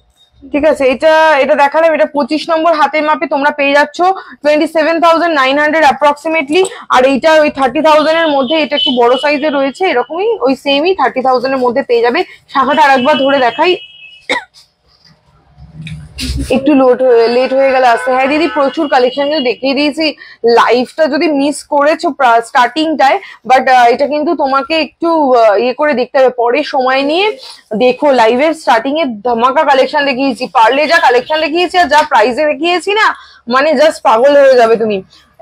ঠিক আছে। এটা দেখালাম, এটা 25 নম্বর হাতের মাপে তোমরা পেয়ে যাচ্ছ 27,900 অ্যাপ্রক্সিমেটলি। আর এইটা ওই 30,000 এর মধ্যে, এটা একটু বড় সাইজে রয়েছে, এরকমই ওই সেমই 30,000 এর মধ্যে পেয়ে যাবে। শাখাটা আরেকবার ধরে দেখাই, একটু লেট হয়ে গেল আসতে। হ্যাঁ দিদি, প্রচুর কালেকশন কিন্তু দেখিয়ে দিয়েছি, লাইভটা যদি মিস করেছো স্টার্টিংটায়, বাট এটা কিন্তু তোমাকে একটু ইয়ে করে দেখতে হবে, পরে সময় নিয়ে দেখো। লাইভের স্টার্টিং এ ধামাকা কালেকশন দেখিয়েছি, পারলে যা কালেকশন দেখিয়েছি আর যা প্রাইসে দেখিয়েছি না, মানে জাস্ট পাগল হয়ে যাবে তুমি।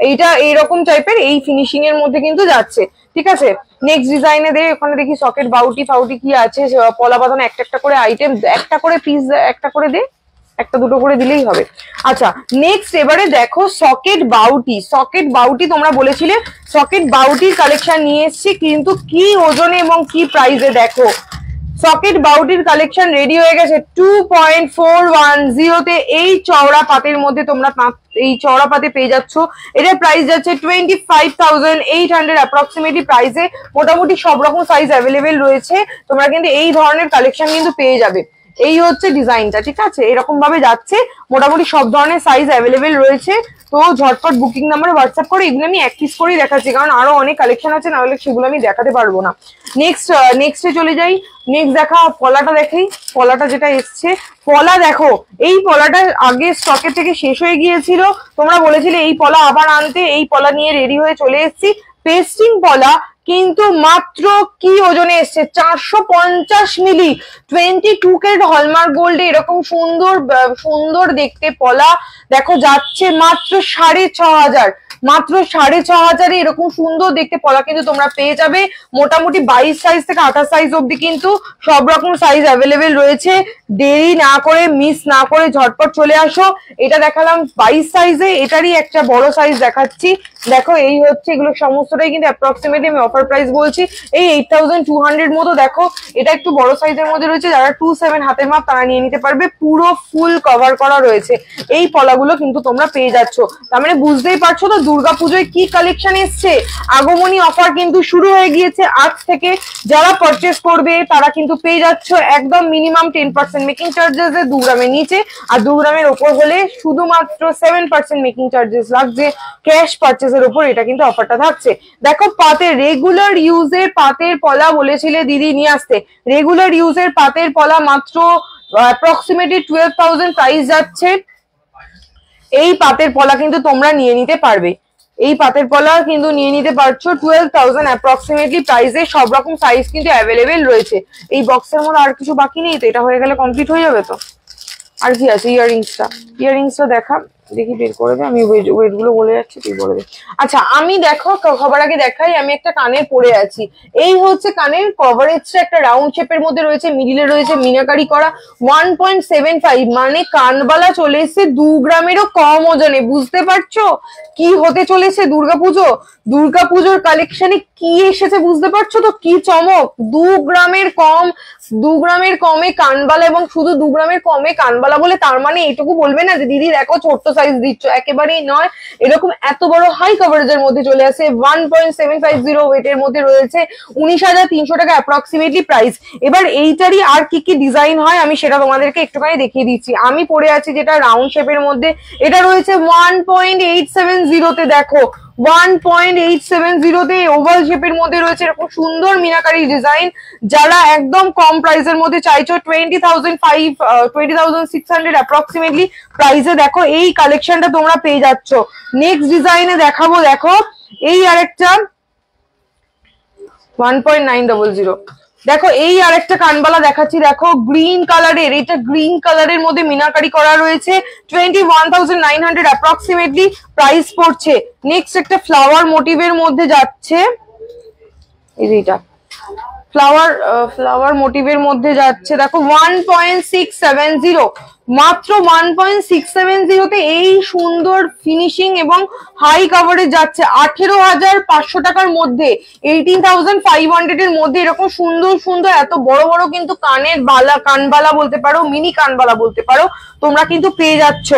এইটা এইরকম টাইপের এই ফিনিশিং এর মধ্যে কিন্তু যাচ্ছে, ঠিক আছে। নেক্সট ডিজাইনে দে, ওখানে দেখি সকেট বাউটি ফাউটি কি আছে, পলা বাঁধানো একটা করে আইটেম, একটা করে পিস, একটা করে দে, একটা দুটো করে দিলেই হবে। আচ্ছা নেক্সট এবারে দেখো সকেট বাউটি তোমরা বলেছিলে, সকেট বাউটির কালেকশন নিয়ে এসেছি, কিন্তু কি ওজনে এবং কি প্রাইসে দেখো। সকেট বাউটির কালেকশন রেডি হয়ে গেছে 2.410 তে। এই চওড়া পাতের মধ্যে তোমরা এই চওড়া পাতে পেয়ে যাচ্ছ। এটার প্রাইস যাচ্ছে 25,800 অ্যাপ্রক্সিমেটলি প্রাইসে। মোটামুটি সব রকম সাইজ অ্যাভেলেবেল রয়েছে, তোমরা কিন্তু এই ধরনের কালেকশন কিন্তু পেয়ে যাবে। এই হচ্ছে ডিজাইনটা, ঠিক আছে, এরকম ভাবে যাচ্ছে, মোটামুটি সব ধরনের সাইজ অ্যাভেলেবেল রয়েছে। তো ঝটপট বুকিং নাম্বারে হোয়াটসঅ্যাপ করে, এগুলো আমি এক পিস করেই দেখাচ্ছি, কারণ আরো অনেক কালেকশন আছে, না হলে সেগুলো আমি দেখাতে পারবো না। নেক্সটে চলে যাই। নেক্সট দেখা পলাটা দেখাই, পলাটা যেটা এসছে, পলা দেখো, এই পলাটা আগে স্টকে থেকে শেষ হয়ে গিয়েছিল, তোমরা বলেছিলে এই পলা আবার আনতে, এই পলা নিয়ে রেডি হয়ে চলে এসেছি। পেস্টিং পলা, কিন্তু মাত্র কি ওজনে এসছে 450 মিলি, 22 ক্যারেট হলমার্ক গোল্ডে এরকম সুন্দর দেখতে পলা দেখো যাচ্ছে মাত্র 6,500, মাত্র 6,500 এরকম সুন্দর দেখতে পলা কিন্তু তোমরা পেয়ে যাবে। মোটামুটি 22 সাইজ থেকে 28 সাইজ অব্দি কিন্তু সব রকম সাইজ অ্যাভেলেবেল রয়েছে। দেরি না করে, মিস না করে ঝটপট চলে আসো। এটা দেখালাম 22 সাইজে, এটারই একটা বড় সাইজ দেখাচ্ছি, দেখো এই হচ্ছে। এগুলো সমস্তটাই কিন্তু অ্যাপ্রক্সিমেটলি আমি অফার প্রাইস বলছি, এই 8,200 মতো। দেখো এটা একটু বড় সাইজের মধ্যে রয়েছে, যারা 27 হাতের মাপ তারা নিয়ে নিতে পারবে, পুরো ফুল কভার করা রয়েছে এই পলাগুলো কিন্তু তোমরা পেয়ে যাচ্ছ। তার মানে বুঝতেই পারছো তো দুর্গাপুজোয় কি কালেকশন এসছে। আগমনী অফার কিন্তু শুরু হয়ে গিয়েছে আজ থেকে, যারা পারচেস করবে তারা কিন্তু পেয়ে যাচ্ছ একদম মিনিমাম 10% মেকিং চার্জেস 2 গ্রামের নিচে, আর 2 গ্রামের ওপর হলে শুধুমাত্র 7% মেকিং চার্জেস লাগছে ক্যাশ পারচেসের উপর। এটা কিন্তু অফারটা থাকছে। দেখো পাতের রেগুলার ইউজের পাতের পলা বলেছিলে দিদি নিয়ে আসতে, রেগুলার ইউজের পাতের পলা মাত্র অ্যাপ্রক্সিমেটলি 12,000 প্রাইস যাচ্ছে। এই পাতের পলা কিন্তু তোমরা নিয়ে নিতে পারবে, এই পাতের পলা কিন্তু নিয়ে নিতে পারছো 12,000 অ্যাপ্রক্সিমেটলি প্রাইসে। সব রকম সাইজ কিন্তু অ্যাভেলেবেল রয়েছে। এই বক্সের মধ্যে আর কিছু বাকি নেই তো, এটা হয়ে গেলে কমপ্লিট হয়ে যাবে তো। আর কি আছে, ইয়াররিংসটা দেখা, দেখি বের করে দে, আমি ওয়েট গুলো বলে যাচ্ছি, তুই বলে দে। আচ্ছা আমি দেখো সবার আগে দেখাই, আমি একটা কানের পরে আছি, এই হচ্ছে কানের কভারেজটা একটা রাউন্ড শেপের মধ্যে রয়েছে, মিডিলে রয়েছে মিনাকারি করা 1.75, মানে কানবালা চলে এসছে 2 গ্রামেরও কম ওজনে। বুঝতে পারছো কি হতে চলেছে দুর্গাপুজোর কালেকশনে কি এসেছে, বুঝতে পারছো তো কি চমক। 2 গ্রামের কমে কানবালা, এবং শুধু 2 গ্রামের কমে কানবালা বলে তার মানে এইটুকু বলবে না যে দিদি দেখো ছোট্ট সাইজ দিচ্ছ, একেবারেই নয়। এরকম এত বড় হাই কভারেজের মধ্যে চলে আসে 1.750 ওয়েটের মধ্যে রয়েছে 19,300 টাকা অ্যাপ্রক্সিমেটলি প্রাইস। এবার এইটারই আর কি কি ডিজাইন হয় আমি সেটা তোমাদেরকে একটুখানি দেখিয়ে দিচ্ছি। আমি পরে আছি যেটা রাউন্ড শেপের মধ্যে, এটা রয়েছে 1.870 তে। দেখো 1.870 তে ওভাল শেপের মধ্যে রয়েছে এরকম সুন্দর মিনাকারি ডিজাইন। যারা একদম কম প্রাইসের মধ্যে চাইছো 20,600 অ্যাপ্রক্সিমেটলি প্রাইসে, দেখো এই কালেকশনটা তোমরা পেয়ে যাচ্ছ। নেক্সট ডিজাইনে দেখাবো, দেখো এই আরেকটা 1.900। দেখো এই আরেকটা কানবালা দেখাচ্ছি, দেখো গ্রিন কালারের, এটা গ্রিন কালারের মধ্যে মিনাকারি করা রয়েছে 21,900 অ্যাপ্রক্সিমেটলি প্রাইস পড়ছে। নেক্সট একটা ফ্লাওয়ার মোটিভের মধ্যে যাচ্ছে, এইটা ফ্লাওয়ার মোটিভের মধ্যে যাচ্ছে দেখো 1.670, মাত্র 1.670 এই সুন্দর ফিনিশিং এবং হাই কাভারেজ যাচ্ছে 18,500 টাকার মধ্যে, 18,500 এর মধ্যে এরকম সুন্দর সুন্দর এত বড় বড় কিন্তু কানের বালা, কানবালা বলতে পারো, মিনি কানবালা বলতে পারো, তোমরা কিন্তু পেয়ে যাচ্ছ।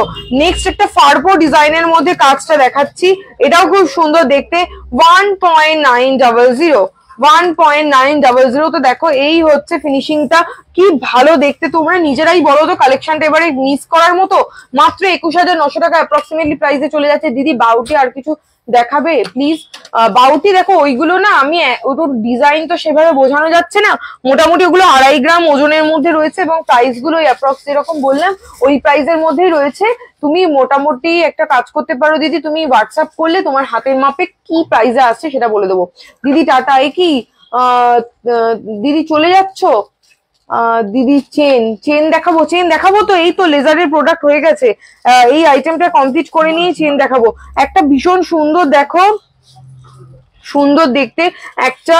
নেক্সট একটা ফারপো ডিজাইনের মধ্যে কাজটা দেখাচ্ছি, এটাও খুব সুন্দর দেখতে, 1.900, 1.900। তো দেখো এই হচ্ছে ফিনিশিংটা, কি ভালো দেখতে, তোমরা নিজেরাই বলো তো কালেকশনটা এবারে মিস করার মতো। মাত্র 21,900 টাকা অ্যাপ্রক্সিমেটলি প্রাইসে চলে যাচ্ছে। দিদি বাউটি আর কিছু দেখাবে প্লিজ? বাউটি দেখো ওইগুলো না, আমি ওদের ডিজাইন তো সেভাবে বোঝানো যাচ্ছে না, মোটামুটি ওগুলো 2.5 গ্রাম ওজনের মধ্যে রয়েছে এবং প্রাইস গুলো অ্যাপ্রক্স যেরকম বললাম ওই প্রাইসের মধ্যেই রয়েছে। তুমি মোটামুটি একটা কাজ করতে পারো দিদি, তুমি হোয়াটসঅ্যাপ করলে তোমার হাতের মাপে কি প্রাইসে আসছে সেটা বলে দেবো। দিদি টাটা। এ কি দিদি চলে যাচ্ছ? দিদি চেন দেখাবো তো, এই তো লেজারের প্রোডাক্ট হয়ে গেছে, এই আইটেমটা কমপ্লিট করে নিয়ে চেন দেখাবো। একটা ভীষণ সুন্দর দেখো, সুন্দর দেখতে একটা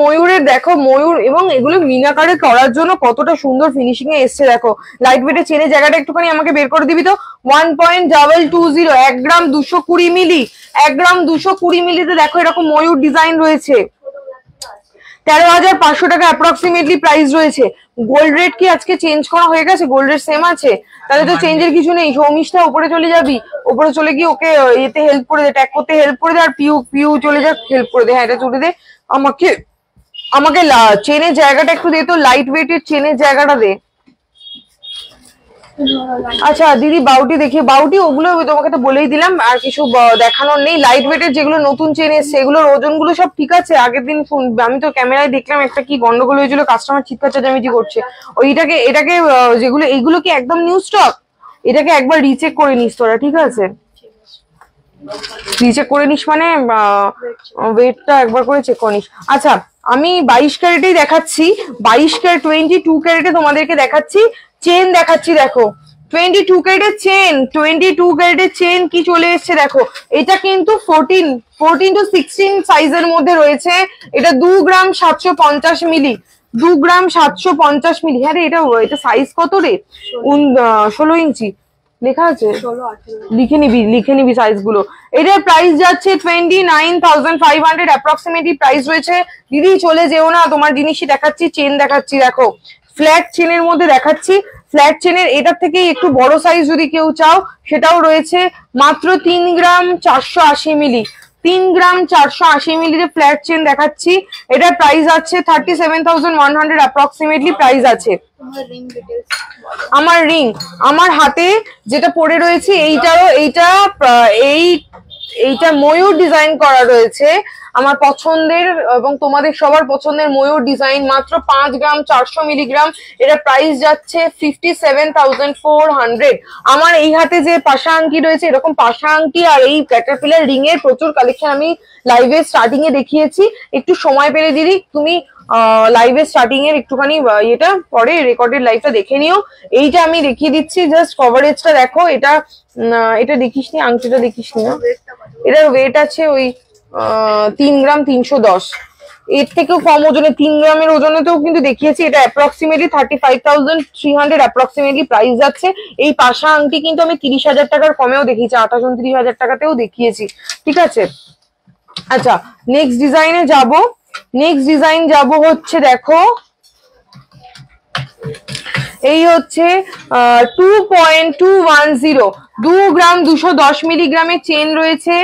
ময়ূরের দেখো, ময়ূর এবং এগুলো মিনাকারে করার জন্য কতটা সুন্দর ফিনিশিং এ এসছে দেখো। লাইট ওয়েটের চেনের জায়গাটা একটুখানি আমাকে বের করে দিবি তো। 1.220, 1 গ্রাম 220 মিলি, 1 গ্রাম 220 মিলিতে দেখো এরকম ময়ূর ডিজাইন রয়েছে, 13,500 টাকা অ্যাপ্রক্সিমেটলি প্রাইস রয়েছে। গোল্ড রেট কি আজকে চেঞ্জ করা হয়ে গেছে? গোল্ড রেট সেম আছে? তাহলে তো চেঞ্জের কিছু নেই। সৌমিশটা উপরে চলে যাবি, উপরে চলে গিয়ে ওকে এতে হেল্প করে দে, ট্যাগ করতে হেল্প করে দে, আর পিউ চলে যাক, হেল্প করে দে। হ্যাঁ এটা চলে দে আমাকে, চেনের জায়গাটা একটু দে তো, লাইট ওয়েটের চেনের জায়গাটা দে। আচ্ছা দিদি বাউটি দেখি, বাউটি ওগুলো তোমাকে তো বলেই দিলাম, আর কিছু দেখানোর নেই। লাইট ওয়েটের যেগুলো নতুন চেন এসছে এগুলোর ওজন গুলো সব ঠিক আছে। আগের দিন আমি তো ক্যামেরায় দেখলাম একটা কি গন্ডগোল হয়েছিল, কাস্টমার চিৎকার চেঁচামেচি করছে। এটাকে যেগুলো এইগুলো কি একদম নিউ স্টক? এটাকে একবার রিচেক করে নিস তোরা, ঠিক আছে? রিচেক করে নিস মানে ওয়েটটা একবার করে চেক করে নিস। আচ্ছা আমি 22 ক্যারেটেই দেখাচ্ছি, 22 ক্যারেট 22 ক্যারেটে তোমাদেরকে দেখাচ্ছি, চেন দেখাচ্ছি দেখো। 22 ক্যারেটের চেন, 22 ক্যারেটের চেন কি চলে এসছে দেখো। এটা কিন্তু 14 to 16 সাইজের মধ্যে রয়েছে। এটা 2 গ্রাম 750 মিলি, 2 গ্রাম 750 মিলি। হ্যাঁ রে এটা সাইজ কত রে? 16 ইঞ্চি লেখা আছে, লিখে নিবি সাইজ গুলো। এটার প্রাইস যাচ্ছে 29,500 অ্যাপ্রক্সিমেটলি প্রাইস রয়েছে। দিদি চলে যেও না, তোমার জিনিসই দেখাচ্ছি, চেন দেখাচ্ছি দেখো। ফ্ল্যাট চেনের মধ্যে দেখাচ্ছি, ফ্ল্যাট চেনের এটার থেকে একটু বড় সাইজ যদি কেউ চাও সেটাও রয়েছে। মাত্র 3 গ্রাম 480 মিলি, 3 গ্রাম 480 মিলিতে ফ্ল্যাট চেন দেখাচ্ছি। এটার প্রাইস আছে 37,100 অ্যাপ্রক্সিমেটলি প্রাইস আছে। আমার রিং, আমার হাতে যেটা পরে রয়েছে এইটা ময়ূর ডিজাইন করা রয়েছে, আমার পছন্দের এবং তোমাদের সবার পছন্দের ময়ূর ডিজাইন। মাত্র 5 গ্রাম 400 মিলিগ্রাম, এটা প্রাইস যাচ্ছে 57,400। আমার এই হাতে যে পাশা আংটি রয়েছে, এরকম পাশা আংটি আর এই ক্যাটারপিলার রিং এর প্রচুর কালেকশন আমি লাইভে স্টার্টিং এ দেখিয়েছি। একটু সময় পেলে দিদি তুমি লাইভে স্টার্টিং এর একটুখানি এটা পরে রেকর্ডেড লাইভটা দেখে নিও। এইটা আমি দেখিয়ে দিচ্ছি, জাস্ট কভারেজটা দেখো। এটা দেখিস নি, আংটিটা দেখিস নি? এটার ওয়েট আছে ওই 3 গ্রাম 310, এর থেকেও কম ওজনে 3 গ্রামের ওজনেতেও কিন্তু দেখিয়েছি। এটা অ্যাপ্রক্সিমেটলি 35,300 অ্যাপ্রক্সিমেটলি প্রাইস যাচ্ছে। এই পাশা আংটি কিন্তু আমি 30,000 টাকার কমেও দেখিয়েছি, 28-29,000 টাকাতেও দেখিয়েছি, ঠিক আছে? আচ্ছা নেক্সট ডিজাইনে যাব। নেক্সট ডিজাইন যাব হচ্ছে দেখো, এই হচ্ছে 2.210, 2 গ্রাম 210 মিলিগ্রামের চেন রয়েছে।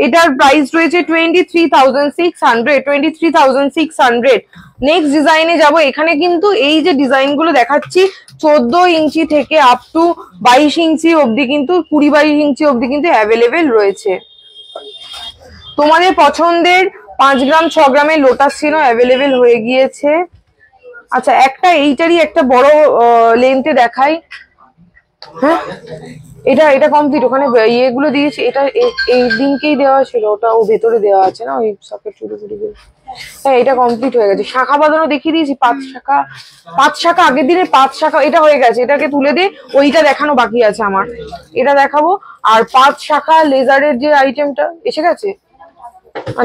এটার প্রাইস রয়েছে 23,600। নেক্সট ডিজাইনে যাব। এখানে কিন্তু এই যে ডিজাইন গুলো দেখাচ্ছি 14 ইঞ্চি থেকে আপ টু 22 ইঞ্চি অব্দি, কিন্তু 20-22 ইঞ্চি অব্দি কিন্তু অ্যাভেলেবেল রয়েছে। তোমাদের পছন্দের 5 গ্রাম 6 গ্রামের লোটাস চেনও অ্যাভেলেবেল হয়ে গিয়েছে। আচ্ছা একটা এইটারই একটা বড় লেন্থে দেখাই। হ্যাঁ এটা কমপ্লিট, ওখানে ইয়েগুলো দিয়েছি, এটা এই দিনকেই দেওয়া ছিল, ওটা ও ভেতরে দেওয়া আছে না ওই সকেট চুরি। হ্যাঁ এটা কমপ্লিট হয়ে গেছে। শাখা বাঁধানো দেখিয়ে দিয়েছি, 5 শাখা আগের দিনে 5 শাখা, এটা হয়ে গেছে। এটাকে তুলে দে, ওইটা দেখানো বাকি আছে আমার, এটা দেখাবো। আর 5 শাখা লেজারের যে আইটেমটা এসে গেছে,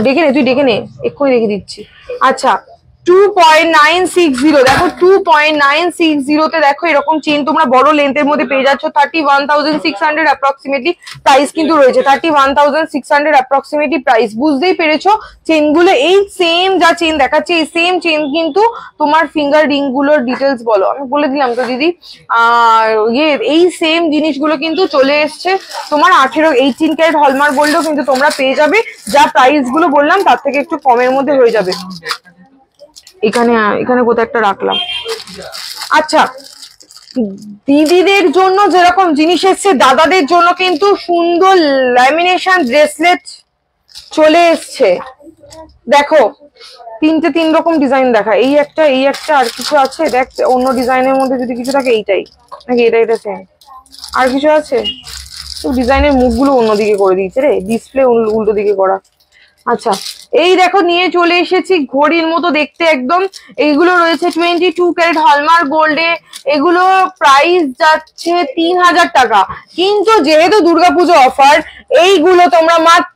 দেখে নে, তুই দেখে নে, এক্ষুনি দেখে দিচ্ছি। আচ্ছা 2.960, দেখো 2.960 তে দেখো এরকম চেন তোমরা বড় লেন্থের মধ্যে পেয়ে যাচ্ছ। 31,600 অ্যাপ্রক্সিমেটলি প্রাইস কিন্তু রয়েছে, 31,600 অ্যাপ্রক্সিমেটলি প্রাইস। বুঝতেই পেরেছো চেনগুলো এই সেম যা চেন দেখাচ্ছে এই সেম চেন কিন্তু তোমার ফিঙ্গার রিং গুলোর ডিটেলস বলো, আমি বলে দিলাম তো দিদি। এই সেম জিনিসগুলো কিন্তু চলে এসছে তোমার 18 ক্যারেট হলমার্ক গোল্ডও কিন্তু তোমরা পেয়ে যাবে, যা প্রাইস গুলো বললাম তার থেকে একটু কমের মধ্যে হয়ে যাবে। এখানে কোথাও একটা রাখলাম। আচ্ছা দিদিদের জন্য যেরকম জিনিস এসছে, দাদাদের জন্য কিন্তু সুন্দর ল্যামিনেশন ব্রেসলেট চলে এসছে। দেখো তিনটে তিন রকম ডিজাইন দেখা, এই একটা আর কিছু আছে দেখ, অন্য ডিজাইনের মধ্যে যদি কিছু থাকে এইটাই নাকি এটা সেম, আর কিছু আছে? তো ডিজাইনের মুখগুলো অন্যদিকে করে দিয়েছে রে, ডিসপ্লে উল্টো দিকে করা। আচ্ছা এই দেখো নিয়ে চলে এসেছি ঘড়ির মতো দেখতে একদম, এইগুলো রয়েছে 22 ক্যারেট হলমার্ক গোল্ডে, এগুলো প্রাইস যাচ্ছে 3000 টাকা। কিন্তু যেহেতু দুর্গাপুজো অফার, এইগুলো তোমরা মাত্র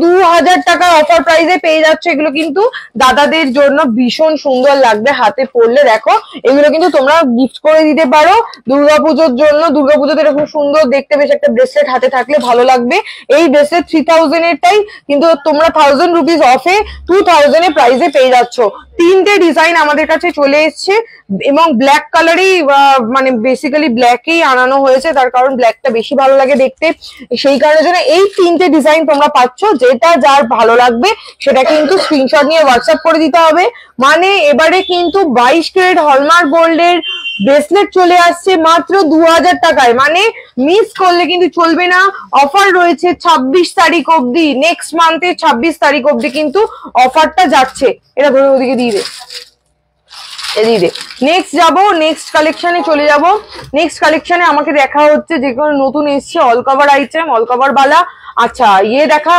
2000 টাকার অফার প্রাইসে পেয়ে যাচ্ছ। এগুলো কিন্তু দাদাদের জন্য ভীষণ সুন্দর লাগবে হাতে পরলে, দেখো এগুলো কিন্তু তোমরা গিফট করে দিতে পারো দুর্গাপুজোর জন্য। দুর্গাপুজোতে এরকম সুন্দর দেখতে বেশ একটা ব্রেসলেট হাতে থাকলে ভালো লাগবে। এই ব্রেসলেট 3000 এরটাই কিন্তু তোমরা 1000 রুপিস অফে 2000 এ প্রাইসে পেয়ে যাচ্ছ। তিনটে ডিজাইন আমাদের কাছে চলে এসছে এবং ব্ল্যাক কালারই মানে বেসিক্যালি ব্ল্যাকেই আনানো হয়েছে, তার কারণ ব্ল্যাকটা বেশি ভালো লাগে দেখতে, সেই কারণের জন্য এই তিনটে ডিজাইন তোমরা পাচ্ছ। যেটা যার ভালো লাগবে সেটা কিন্তু স্ক্রিনশট নিয়ে হোয়াটসঅ্যাপ করে দিতে হবে। মানে এবারে কিন্তু 22 ক্যারেট হলমার্ক গোল্ডের ব্রেসলেট চলে আসছে মাত্র 2000 টাকায়, মানে মিস করলে কিন্তু চলবে না। অফার রয়েছে 26 তারিখ অব্দি, নেক্সট মান্থের 26 তারিখ অব্দি কিন্তু অফারটা যাচ্ছে। এটা ধরে ওদিকে দিয়ে দে, নেক্সট যাবো, নেক্সট কালেকশনে চলে যাব। নেক্সট কালেকশনে আমাকে দেখা হচ্ছে যে কোনো নতুন এসছে all cover item, all cover বালা। আচ্ছা দেখা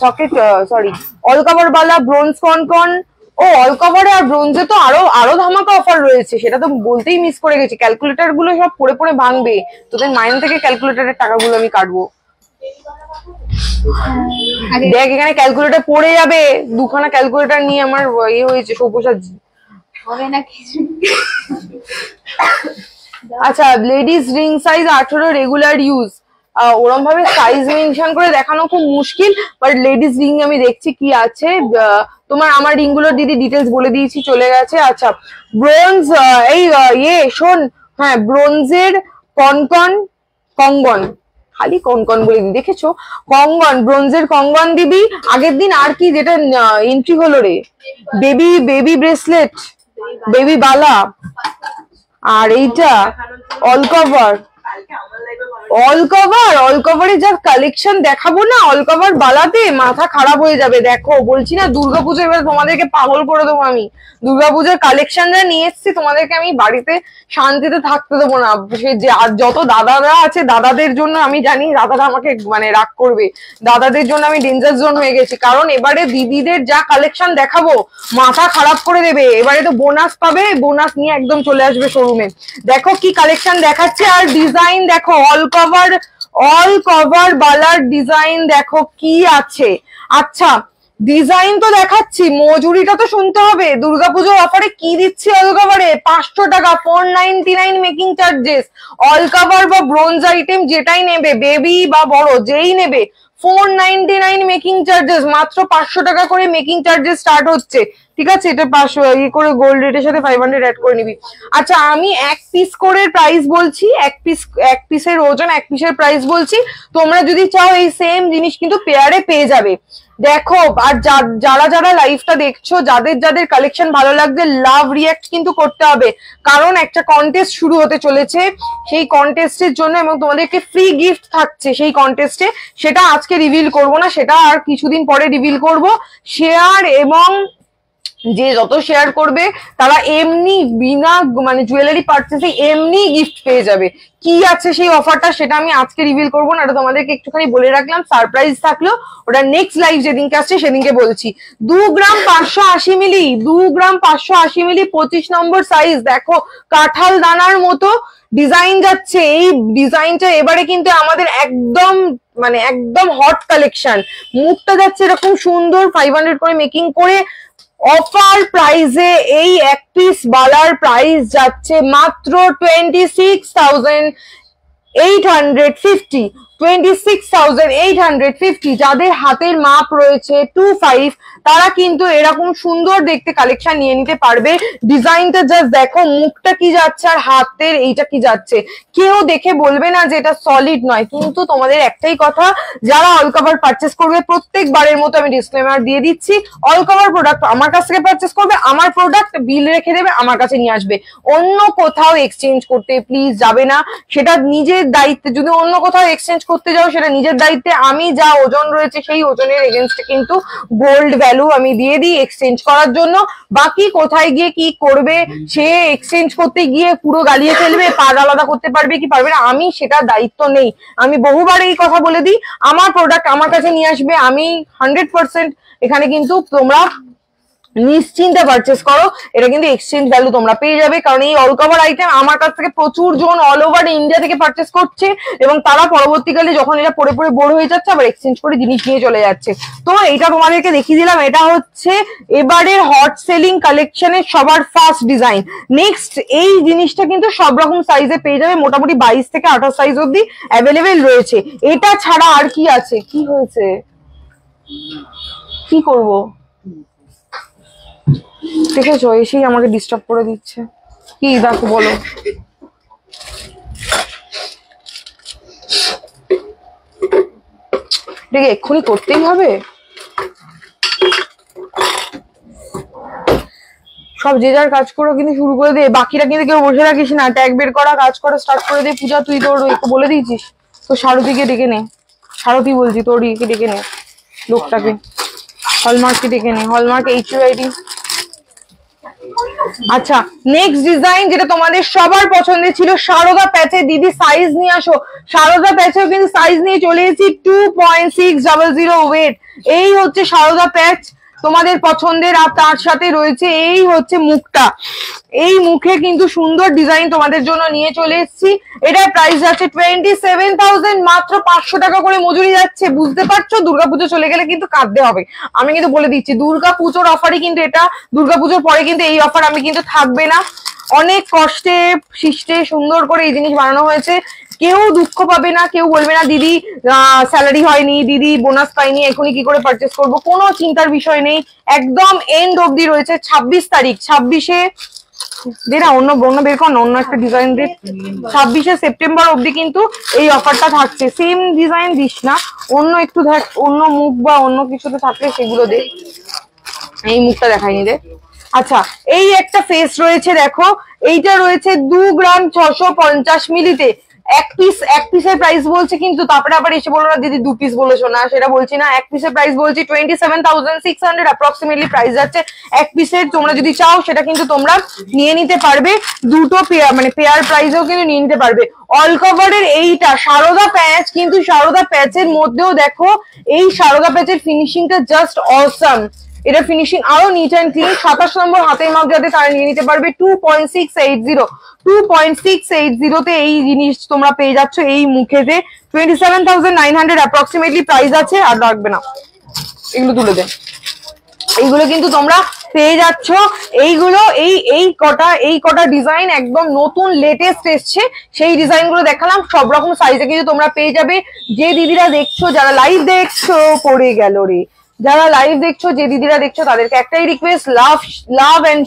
সকেট সরি অল কভার বালা ব্রোঞ্জ কনকন। ও অল কভারে আর ব্রোঞ্জে তো আরো ধামাকা অফার রয়েছে, সেটা তো বলতেই মিস করে গেছি। ক্যালকুলেটর গুলো সব পড়ে ভাঙবে, তোদের মাইন্ড থেকে ক্যালকুলেটরের টাকাগুলো আমি কাটবো। দেখ এখানে ক্যালকুলেটর পড়ে যাবে, দুখানা ক্যালকুলেটর নিয়ে আমার ইয়ে হয়েছে সব্যসাচী হবে না কিছু। আচ্ছা ladies ring size 18 regular use, ওরম ভাবে সাইজ মেনশন করে দেখানো খুব মুশকিল, বাট লেডিস রিং আমি দেখছি কি আছে তোমার। আমার রিং গুলোর দিদি ডিটেলস বলে দিয়েছি, চলে গেছে। আচ্ছা ব্রোঞ্জ শোন, হ্যাঁ ব্রোঞ্জের কঙ্গন, খালি কঙ্কন বলে দিই, দেখেছো কঙ্গন, ব্রোঞ্জের কঙ্গন দিবি। আগের দিন আর কি যেটা এন্ট্রি হলো রে, বেবি ব্রেসলেট, বেবি বালা, আর এইটা অল কভারে যা কালেকশন দেখাবো না অল কভার বালাতে, মাথা খারাপ হয়ে যাবে। দেখো বলছি না দুর্গাপুজো এবার তোমাদেরকে পাগল করে দেবো আমি। দুর্গাপুজোর কালেকশন যা নিয়ে এসছি তোমাদেরকে আমি বাড়িতে শান্তিতে থাকতে দেবো না। সে যে আর যত দাদারা আছে দাদাদের জন্য আমি জানি দাদারা আমাকে মানে রাগ করবে, দাদাদের জন্য আমি ডেঞ্জার জোন হয়ে গেছি। কারণ এবারে দিদিদের যা কালেকশন দেখাবো মাথা খারাপ করে দেবে। এবারে তো বোনাস পাবে, বোনাস নিয়ে একদম চলে আসবে শোরুমে। দেখো কি কালেকশন দেখাচ্ছে, আর ডিজাইন দেখো অল কভার বালার ডিজাইন দেখো কি আছে। আচ্ছা ডিজাইন তো দেখাচ্ছি, মজুরিটা তো শুনতে হবে। দুর্গাপুজোর অফারে কি দিচ্ছে অল কভারে? 500 টাকা, 499 মেকিং চার্জেস। অল কভার বা ব্রোঞ্জ আইটেম যেটাই নেবে, বেবি বা বড় যেই নেবে, 499 মেকিং চার্জেস, মাত্র 500 টাকা করে মেকিং চার্জেস স্টার্ট হচ্ছে। ঠিক আছে, এটা 500 ইয়ে করে গোল্ড রেটের সাথে 500 অ্যাড করে নিবি। আচ্ছা আমি এক পিস করে প্রাইস বলছি, এক পিসের ওজন, এক পিসের প্রাইস বলছি। তোমরা যদি চাও এই সেম জিনিস কিন্তু পেয়ারে পেয়ে যাবে। দেখো আর যারা লাইভটা দেখছো, যাদের কালেকশন ভালো লাগছে, লাভ রিয়াক্ট কিন্তু করতে হবে, কারণ একটা কন্টেস্ট শুরু হতে চলেছে। সেই কন্টেস্টের জন্য এবং তোমাদেরকে ফ্রি গিফট থাকছে সেই কন্টেস্টে, সেটা আজকে রিভিল করব না, সেটা আর কিছুদিন পরে রিভিল করব। শেয়ার এবং যে যত শেয়ার করবে তারা এমনি বিনা মানে জুয়েলারি পারচেসে এমনি গিফট পেয়ে যাবে। কি আছে সেই অফারটা সেটা আমি আজকে রিভিল করবো না, এটা তোমাদেরকে একটুখানি বলে রাখলাম, সারপ্রাইজ থাকলো, ওটা নেক্সট লাইভ যেদিনকে আসছে সেদিনকে বলছি। 2 গ্রাম 580 মিলি, 2 গ্রাম 580 মিলি 25 নম্বর সাইজ, দেখো কাঁঠাল দানার মতো ডিজাইন যাচ্ছে। এই ডিজাইনটা এবারে কিন্তু আমাদের একদম মানে একদম হট কালেকশন। মুখটা যাচ্ছে এরকম সুন্দর 500 করে মেকিং করে। অফার প্রাইসে এই এক পিস বালার প্রাইস যাচ্ছে মাত্র 26,850, 26,850। যাদের হাতের মাপ রয়েছে 2.5 তারা কিন্তু এরকম সুন্দর দেখতে কালেকশন নিয়ে নিতে পারবে। ডিজাইনটা জাস্ট দেখো, মুখটা কি যাচ্ছে আর হাতের এইটা কি যাচ্ছে, কেউ দেখে বলবে না যে এটা সলিড নয়। কিন্তু তোমাদের একটাই কথা, যারা অল কভার পারচেস করবে, প্রত্যেকবারের মতো আমি ডিসক্লেমার দিয়ে দিচ্ছি, অল কভার প্রোডাক্ট আমার কাছ থেকে পারচেস করবে, আমার প্রোডাক্ট বিল রেখে দেবে, আমার কাছে নিয়ে আসবে, অন্য কোথাও এক্সচেঞ্জ করতে প্লিজ যাবে না, সেটা নিজের দায়িত্বে। যদি অন্য কোথাও এক্সচেঞ্জ করতে যাও সেটা নিজের দায়িত্বে। আমি যা ওজন রয়েছে সেই ওজনের এগেনস্টে কিন্তু গোল্ড ভ্যালু আমি দিয়ে দিই এক্সচেঞ্জ করার জন্য। বাকি কোথায় গিয়ে কি করবে, সে এক্সচেঞ্জ করতে গিয়ে পুরো গালিয়ে ফেলবে, পার আলাদা করতে পারবে কি পারবে না, আমি সেটা দায়িত্ব নেই। আমি বহুবার এই কথা বলে দিই, আমার প্রোডাক্ট আমার কাছে নিয়ে আসবে, আমি 100% এখানে কিন্তু তোমরা নিশ্চিন্তে পারচেস করো, এটা কিন্তু এক্সচেঞ্জ ভ্যালু তোমরা পেয়ে যাবে। কারণ এই অল কভার আইটেম আমার কাছ থেকে প্রচুর জন অল ওভার ইন্ডিয়া থেকে পারচেস করছে, এবং তারা পরবর্তীকালে যখন এটা পরে পরে বোর হয়ে যাচ্ছে আবার এক্সচেঞ্জ করে জিনিস নিয়ে চলে যাচ্ছে। তো এটা তোমাদেরকে দেখিয়ে দিলাম, এটা হচ্ছে এবারের হট সেলিং কালেকশনের সবার ফার্স্ট ডিজাইন। নেক্সট এই জিনিসটা কিন্তু সব রকম সাইজে পেয়ে যাবে, মোটামুটি 22 থেকে 28 সাইজ অব্দি অ্যাভেলেবেল রয়েছে। এটা ছাড়া আর কি আছে? কি হয়েছে, কি করব? দেখেছো এসেই আমাকে ডিস্টার্ব করে দিচ্ছে। কি দেখো বলো, দেখে এক্ষুনি করতেই হবে। সব যে যার কাজ করো কিন্তু শুরু করে দে, বাকিরা কিন্তু কেউ বসে রাখিস না, ট্যাগ বের করা কাজ করা স্টার্ট করে দে। পূজা তুই তোর একটু বলে দিয়েছিস তো, সারথীকে ডেকে নে, সারথী বলছি তোর ইয়েকে ডেকে নে, লোকটাকে হলমার্ককে ডেকে নে, হলমার্ক HUID। আচ্ছা নেক্সট ডিজাইন যেটা তোমাদের সবার পছন্দের ছিল, সারদা প্যাচে। দিদি সাইজ নিয়ে আসো, সারদা প্যাচেও কিন্তু সাইজ নিয়ে চলে এসেছি, 2.600 ওয়েট। এই হচ্ছে সারদা প্যাচ তোমাদের পছন্দের, আর তার সাথে রয়েছে এই হচ্ছে মুখটা। এই মুখে কিন্তু সুন্দর ডিজাইন তোমাদের জন্য নিয়ে চলে এসেছি। এটার প্রাইস যাচ্ছে 27,000, মাত্র 500 টাকা করে মজুরি যাচ্ছে। বুঝতে পারছো, দুর্গাপুজো চলে গেলে কিন্তু কাঁদতে হবে। আমি কিন্তু বলে দিচ্ছি, দুর্গাপুজোর অফারই কিন্তু এটা, দুর্গাপুজোর পরে কিন্তু এই অফার আমি কিন্তু থাকবে না। অনেক কষ্টে শিষ্টে সুন্দর করে এই জিনিস বানানো হয়েছে, কেউ দুঃখ পাবে না, কেউ বলবে না দিদি স্যালারি হয়নি, দিদি বোনাস পাইনি, এখনই কি করে পারচেস করবো, কোনো চিন্তার বিষয় নেই। একদম এন্ড অবধি রয়েছে 26 তারিখ, 26-এ দে না, অন্য বের কর না, অন্য একটা ডিজাইন দে। 26শে সেপ্টেম্বর অবধি কিন্তু এই অফারটা থাকছে। সেম ডিজাইন দিস না, অন্য একটু দেখ, অন্য মুখ বা অন্য কিছুতে থাকলে সেগুলো দে, এই মুখটা দেখাইনি দে। আচ্ছা এই একটা ফেস রয়েছে, দেখো এইটা রয়েছে 2 গ্রাম 650 মিলিতে। এক পিসের প্রাইস বলছে, কিন্তু তারপরে আবার এসে বলো না দিদি 2 পিস বলেছো না, সেটা বলছি না। এক পিসের প্রাইস বলছি 27,600 অ্যাপ্রক্সিমেটলি প্রাইস যাচ্ছে এক পিসের। তোমরা যদি চাও সেটা কিন্তু তোমরা নিয়ে নিতে পারবে, দুটো পেয়ার মানে পেয়ার প্রাইসেও কিন্তু নিয়ে নিতে পারবে। অল কভারের এইটা সারদা প্যাচ, কিন্তু সারদা প্যাচের মধ্যেও দেখো এই সারদা প্যাচের ফিনিশিংটা জাস্ট অসাম। এটা ফিনিশিং আরো নিট অ্যান্ড ক্লিন। 27 নম্বর হাতের মাপ যাতে তারা নিয়ে নিতে পারবে 2.680 তে এই জিনিস তোমরা পেয়ে যাচ্ছ। এই মুখেতে 27,900 অ্যাপ্রক্সিমেটলি প্রাইস আছে। আর রাখবে না, এগুলো তুলে দে। এইগুলো কিন্তু তোমরা পেয়ে যাচ্ছ, এইগুলো এই কটা ডিজাইন একদম নতুন লেটেস্ট এসছে, সেই ডিজাইন গুলো দেখালাম। সব রকম সাইজে কিন্তু তোমরা পেয়ে যাবে। যে দিদিরা দেখছো, যারা লাইভ দেখছো, পড়ে গেল রে, যারা লাইভ দেখছো, যে দিদিরা দেখছো, তাদেরকে একটাই রিকোয়েস্ট, লাভ এন্ড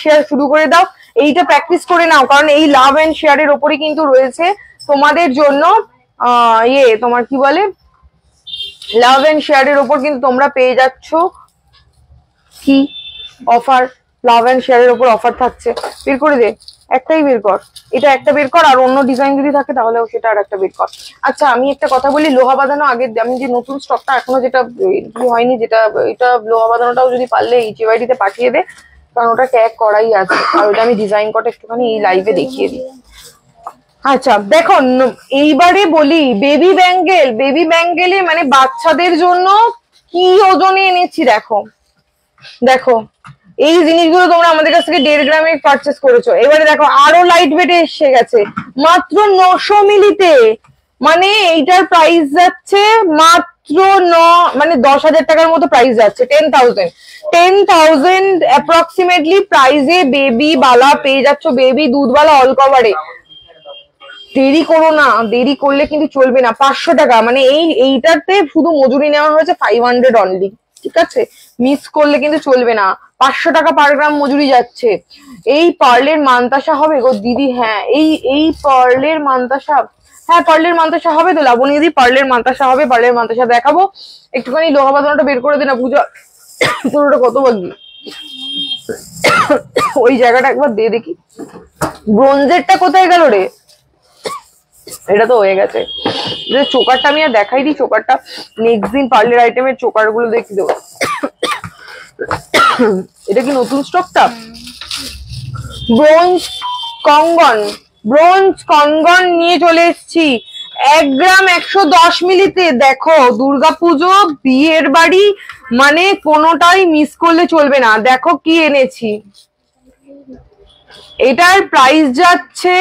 শেয়ার শুরু করে দাও। এইটা প্র্যাকটিস করে নাও, কারণ এই লাভ এন্ড শেয়ারের ওপরে কিন্তু রয়েছে তোমাদের জন্য তোমার কি বলে, লাভ এন্ড শেয়ারের ওপর কিন্তু তোমরা পেয়ে যাচ্ছ কি অফার, লাভ এন্ড শেয়ারের ওপর অফার থাকছে। বের করে দে, একটাই বের কর, এটা একটা বের কর, আর অন্য ডিজাইন যদি থাকে তাহলেও সেটা আর একটা বের কর। আচ্ছা আমি একটা কথা বলি, লোহা বাঁধানো আগে আমি যে নতুন স্টকটা এখনো যেটা কি হয়নি, যেটা এটা লোহা বাঁধানোটাও যদি পারলে HYD তে পাঠিয়ে দে, কারণ ওটা ট্যাগ করাই আছে, আর ওটা আমি ডিজাইন কটা একটুখানি এই লাইভে দেখিয়ে দিই। আচ্ছা দেখো এইবারে বলি, বেবি ব্যাঙ্গেলে মানে বাচ্চাদের জন্য কি ওজনে এনেছি দেখো। দেখো এই জিনিসগুলো তোমরা আমাদের কাছ থেকে 1.5 গ্রামে পারচেস করেছো, এবারে দেখো আরো লাইট ওয়েটে এসে গেছে মাত্র 900 মিলিতে। মানে এইটার প্রাইস যাচ্ছে মাত্র মানে 10,000 টাকার মতো প্রাইস যাচ্ছে। 10,000 অ্যাপ্রক্সিমেটলি প্রাইসে বেবি বালা পেয়ে যাচ্ছ, বেবি দুধওয়ালা অল কভারে। দেরি করো না, দেরি করলে কিন্তু চলবে না। 500 টাকা মানে এইটাতে শুধু মজুরি নেওয়া হয়েছে 500 অনলি, ঠিক আছে? মিস করলে কিন্তু চলবে না। 500 টাকা পার গ্রাম মজুরি যাচ্ছে। এই পার্লের মান্তাসা হবে গো দিদি? হ্যাঁ এই পার্লের মান্তাসা, হ্যাঁ পার্লের মান্তাসা হবে তো লাবণী দিদি, পার্লের মান্তাসা হবে। পার্লের মান্তাসা দেখাবো, একটুখানি লোহা বাঁধানোটা বের করে দে না পূজা, পুরোটা কত বাকি ওই জায়গাটা একবার দে দেখি। ব্রোঞ্জেরটা কোথায় গেল রে? এটা তো হয়ে গেছে। চোকারটা আমি আর দেখাই দিই, চোকারটা নেক্সট দিন পার্লের আইটেমের চোকার গুলো দেখি দেবো। এটা কি নতুন স্টকটা? ব্রোঞ্জ কঙ্গন নিয়ে চলে এসেছি 1 গ্রাম 110 মিলিতে। দেখো দুর্গাপুজো, বিয়ের বাড়ি, মানে কোনোটাই মিস করলে চলবে না। দেখো কি এনেছি, এটার প্রাইস যাচ্ছে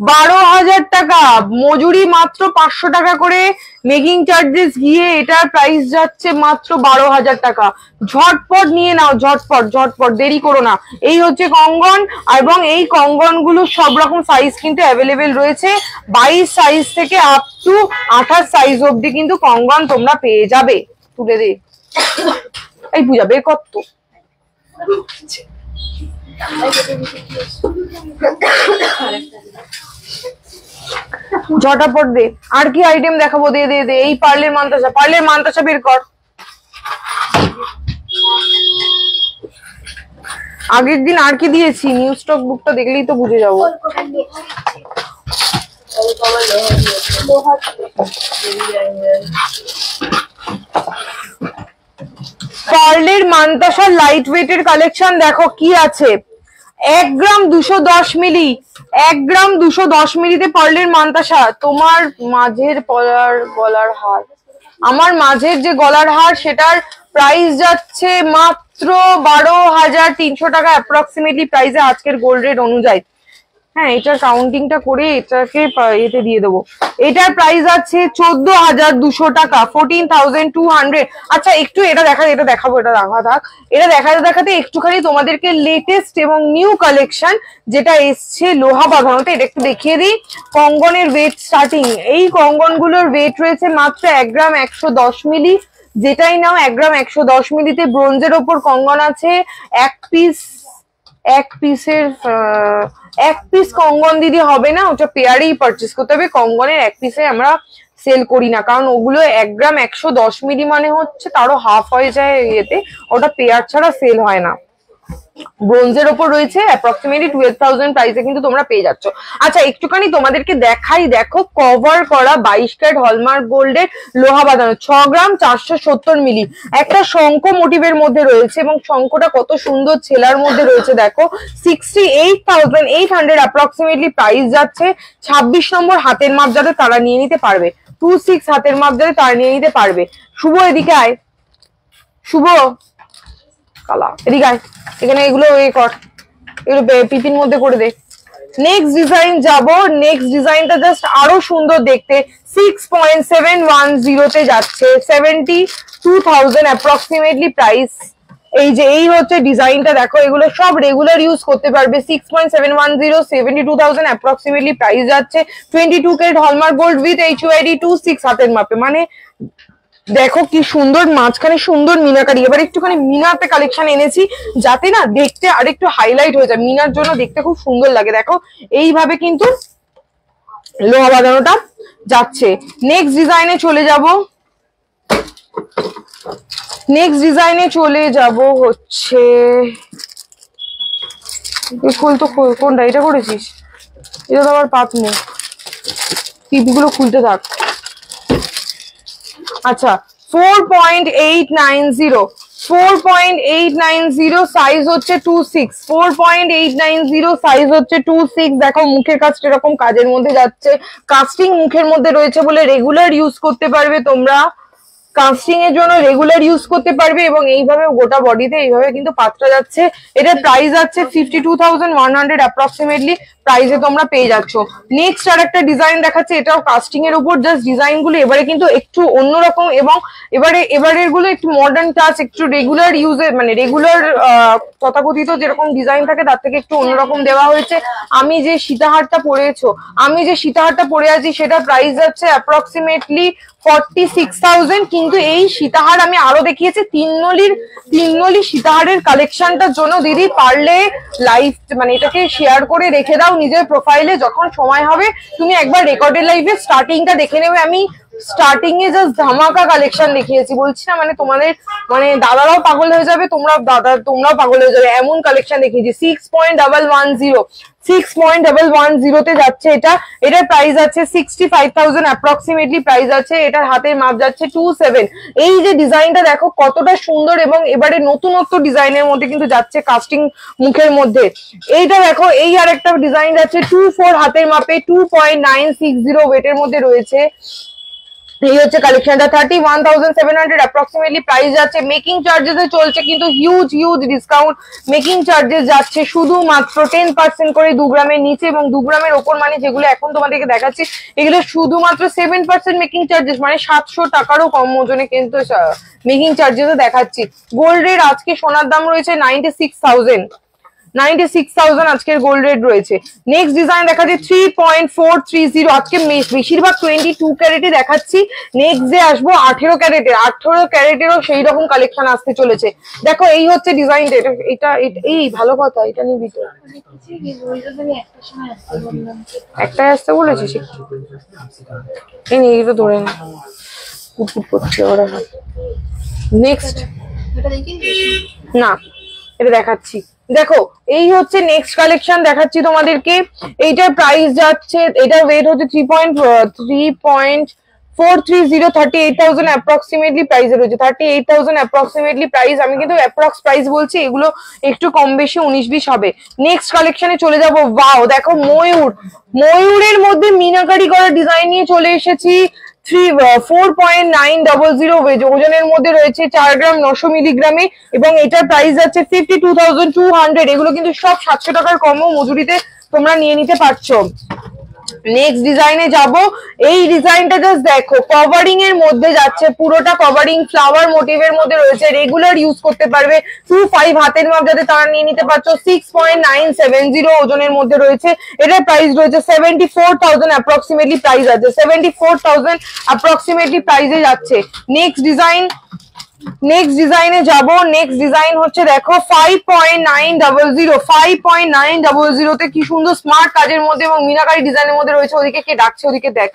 12,000 টাকা, মজুরি মাত্র 500 টাকা করে, মেকিং চার্জেস গিয়ে এটার প্রাইস যাচ্ছে মাত্র 12,000 টাকা। ঝটপট নিয়ে নাও, ঝটপট দেরি করো না। এই হচ্ছে কঙ্গন, এবং এই কঙ্গন গুলো সব রকম সাইজ কিন্তু অ্যাভেলেবেল রয়েছে। 22 সাইজ থেকে আপ টু 28 সাইজ অব্দি কিন্তু কঙ্গন তোমরা পেয়ে যাবে। তুলে দে এই পূজা, বের কর তো। ঝটাপট দে, আর কি আইটেম দেখাবো? দে দে দে। এই পার্লের মান্তাসা বের কর। আগের দিন আর কি দিয়েছি, নিউ স্টক বুকটা দেখলেই তো বুঝে যাবো। পার্লের মান্তাসা লাইট ওয়েটের কালেকশন দেখো কি আছে। 1 গ্রাম 210 মিলি, 1 গ্রাম 210 মিলিতে পার্লের মান্তাসা। তোমার মাঝের গলার হার, আমার মাঝের যে গলার হার, সেটার প্রাইস যাচ্ছে মাত্র 12,300 টাকা অ্যাপ্রক্সিমেটলি প্রাইসে আজকের গোল্ড রেট অনুযায়ী। হ্যাঁ এটার কাউন্টিংটা করে এটাকে এতে দিয়ে দেবো। এটার প্রাইস আছে 14,200 টাকা, 14,200। আচ্ছা একটু এটা দেখাবো, এটা দেখা থাক। এটা দেখাতে একটুখানি তোমাদেরকে লেটেস্ট এবং নিউ কালেকশন যেটা এসছে লোহা বাঁধানোতে, এটা একটু দেখিয়ে দিই। কঙ্গনের ওয়েট স্টার্টিং, এই কঙ্গন গুলোর ওয়েট রয়েছে মাত্র 1 গ্রাম 110 মিলি। যেটাই নাও 1 গ্রাম 110 মিলিতে ব্রোঞ্জের ওপর কঙ্গন আছে। এক পিস কঙ্গন দিদি হবে না, ওটা পেয়ারেই পারচেস করতে হবে। কঙ্গনের এক পিসে আমরা সেল করি না, কারণ ওগুলো 1 গ্রাম 110 মিলি মানে হচ্ছে তারও হাফ হয়ে যায় ইয়েতে, ওটা পেয়ার ছাড়া সেল হয় না। ব্রোঞ্জের ওপর রয়েছে অ্যাপ্রক্সিমেটলি 12,000 প্রাইসে কিন্তু তোমরা পেয়ে যাচ্ছ। আচ্ছা একটুখানি তোমাদেরকে দেখাই, দেখো কভার করা 22 ক্যারেট হলমার্ক গোল্ডের লোহা বাঁধানো 6 গ্রাম 470 মিলি, একটা শঙ্খ মোটিভের মধ্যে রয়েছে, এবং শঙ্খটা কত সুন্দর ছেলার মধ্যে রয়েছে। দেখো 68,800 অ্যাপ্রক্সিমেটলি প্রাইস যাচ্ছে। 26 নম্বর হাতের মাপ যাদের তারা নিয়ে নিতে পারবে, 26 হাতের মাপ যাদের তারা নিয়ে নিতে পারবে। শুভ এদিকে আয়, শুভ কালা এদিকে আয়, এখানে এগুলো এগুলো পিপির মধ্যে করে দে। নেক্সট ডিজাইন যাব, নেক্সট ডিজাইনটা জাস্ট আরো সুন্দর দেখতে। 6.710 তে যাচ্ছে, 72,000 অ্যাপ্রক্সিমেটলি প্রাইস। এই হচ্ছে ডিজাইনটা, দেখো এগুলো সব রেগুলার ইউজ করতে পারবে। 6.710, 72,000 অ্যাপ্রক্সিমেটলি প্রাইস যাচ্ছে। 22 carat hallmark gold with HYD 26 হাতের মাপে। মানে দেখো কি সুন্দর, মাঝখানে সুন্দর মিনাকারি। এবার একটুখানি মিনাতে কালেকশন এনেছি, যাতে না দেখতে আর একটু হাইলাইট হয়ে যায়, মিনার জন্য দেখতে খুব সুন্দর লাগে। দেখো এইভাবে কিন্তু লোহা বাঁধানোটা যাচ্ছে। নেক্সট ডিজাইনে চলে যাব হচ্ছে খোল তো খোল, কোনটা এটা করেছিস? এটা তো আবার পাতমু, টিপগুলো খুলতে থাক। আচ্ছা 4.890, 4.890 সাইজ হচ্ছে 26, 4.890 সাইজ হচ্ছে 26। দেখো মুখের কাজটা এরকম কাজের মধ্যে যাচ্ছে, কাস্টিং মুখের মধ্যে রয়েছে বলে রেগুলার ইউজ করতে পারবে তোমরা, কাস্টিং এর জন্য রেগুলার ইউজ করতে পারবে এবং এইভাবে গোটা বডিতে এইভাবে কিন্তু পাতটা যাচ্ছে। এটার প্রাইস আছে 52,100 অ্যাপ্রক্সিমেটলি প্রাইসে তোমরা পেয়ে যাচ্ছ। নেক্সট আর একটা ডিজাইন দেখাচ্ছে, এটাও কাস্টিং এর উপর, জাস্ট ডিজাইন গুলো এবারে কিন্তু একটু অন্যরকম এবং এবারের গুলো একটু মডার্ন টাচ, একটু রেগুলার ইউজে মানে রেগুলার তথাকথিত যেরকম ডিজাইন থাকে তার থেকে একটু অন্যরকম দেওয়া হয়েছে। আমি যে সীতাহারটা পরে আছি সেটা প্রাইস যাচ্ছে অ্যাপ্রক্সিমেটলি 46,000। কিন্তু এই সীতাহার আমি আরো দেখিয়েছি তিন নলি সীতাহারের কালেকশনটার জন্য। দিদি পারলে লাইভ মানে এটাকে শেয়ার করে রেখে দাও নিজের প্রোফাইলে, যখন সময় হবে তুমি একবার রেকর্ডেড লাইভে স্টার্টিংটা দেখে নেবে। আমি স্টার্টিং এ জাস্ট ধামাকা কালেকশন দেখিয়েছি, বলছি না মানে তোমাদের মানে দাদারাও পাগল হয়ে যাবে, তোমরাও পাগল হয়ে যাবে, এমন কালেকশন দেখিয়েছি। 6.110 তে যাচ্ছে এটা। এটার প্রাইস আছে 65,000 অ্যাপ্রক্সিমেটলি প্রাইস আছে। এটার হাতের মাপ যাচ্ছে 27। এই যে ডিজাইনটা দেখো কতটা সুন্দর এবং এবারে নতুনত্ব ডিজাইনের মধ্যে কিন্তু যাচ্ছে কাস্টিং মুখের মধ্যে। এইটা দেখো, এই আর একটা ডিজাইন যাচ্ছে 24 হাতের মাপে, 2.960 ওয়েটের মধ্যে রয়েছে। এই হচ্ছে কালেকশনটা, 31,700 অ্যাপ্রক্সিমেটলি প্রাইস যাচ্ছে। মেকিং চার্জেস এ চলছে কিন্তু হিউজ ডিসকাউন্ট। মেকিং চার্জেস যাচ্ছে শুধুমাত্র 10% করে 2 গ্রামের নিচে এবং 2 গ্রামের ওপর, মানে যেগুলো এখন তোমাদেরকে দেখাচ্ছি এগুলো শুধুমাত্র 7% মেকিং চার্জেস, মানে 700 টাকারও কম ওজনে কিন্তু মেকিং চার্জেস দেখাচ্ছি। গোল্ড রেট আজকে সোনার দাম রয়েছে 96,000 আজকের গোল্ড রেট রয়েছে। নেক্সট ডিজাইন দেখাচ্ছি 3.430, আজকে বেশিরভাগ 22 ক্যারেটে দেখাচ্ছি। নেক্সট ডে আসবো 18 ক্যারেটেরও সেই রকম কালেকশন আসতে চলেছে। দেখো এই হচ্ছে ডিজাইনটা, এটা এই ভালো কথা, এটা নিবি তো? একটাই আসতে বলেছিস, এই নিয়ে এটা ধরে না, কুটকুট করছে ওরা। নেক্সট না এটা দেখাচ্ছি, দেখো এই হচ্ছে নেক্সট কালেকশন দেখাচ্ছি তোমাদেরকে। এইটার প্রাইস যাচ্ছে, এটার ওয়েট হচ্ছে 3.430, 38,000 অ্যাপ্রক্সিমেটলি প্রাইস রয়েছে। 38,000 অ্যাপ্রক্সিমেটলি প্রাইস, আমি কিন্তু অ্যাপ্রক্স প্রাইস বলছি, এগুলো একটু কম বেশি 19-20 হবে। নেক্সট কালেকশনে চলে যাব। ওয়াও দেখো ময়ূরের মধ্যে মিনাকারি করা ডিজাইন নিয়ে চলে এসেছি। 4.900 ওজনের মধ্যে রয়েছে, 4 গ্রাম 900 মিলিগ্রামে এবং এটার প্রাইস যাচ্ছে 52,200। এগুলো কিন্তু সব 700 টাকার কমও মজুরিতে তোমরা নিয়ে নিতে পারছো। নেক্সট ডিজাইনে যাব। এই ডিজাইনটা জাস্ট দেখো, কভারিং এর মধ্যে যাচ্ছে, পুরোটা কভারিং ফ্লাওয়ার মোটিভের মধ্যে রয়েছে, রেগুলার ইউজ করতে পারবে। 25 হাতের মাপ যাতে তারা নিয়ে নিতে পারছো। 6.970 ওজনের মধ্যে রয়েছে। এটার প্রাইস রয়েছে 74,000 অ্যাপ্রক্সিমেটলি প্রাইস আছে, 74,000 অ্যাপ্রক্সিমেটলি প্রাইসে যাচ্ছে। নেক্সট ডিজাইনে যাব। নেক্সট ডিজাইন হচ্ছে দেখো 5.900 তে কি সুন্দর স্মার্ট কাজের মধ্যে এবং মিনাকারি ডিজাইনের মধ্যে রয়েছে। ওদিকে কে ডাকছে, ওদিকে দেখ।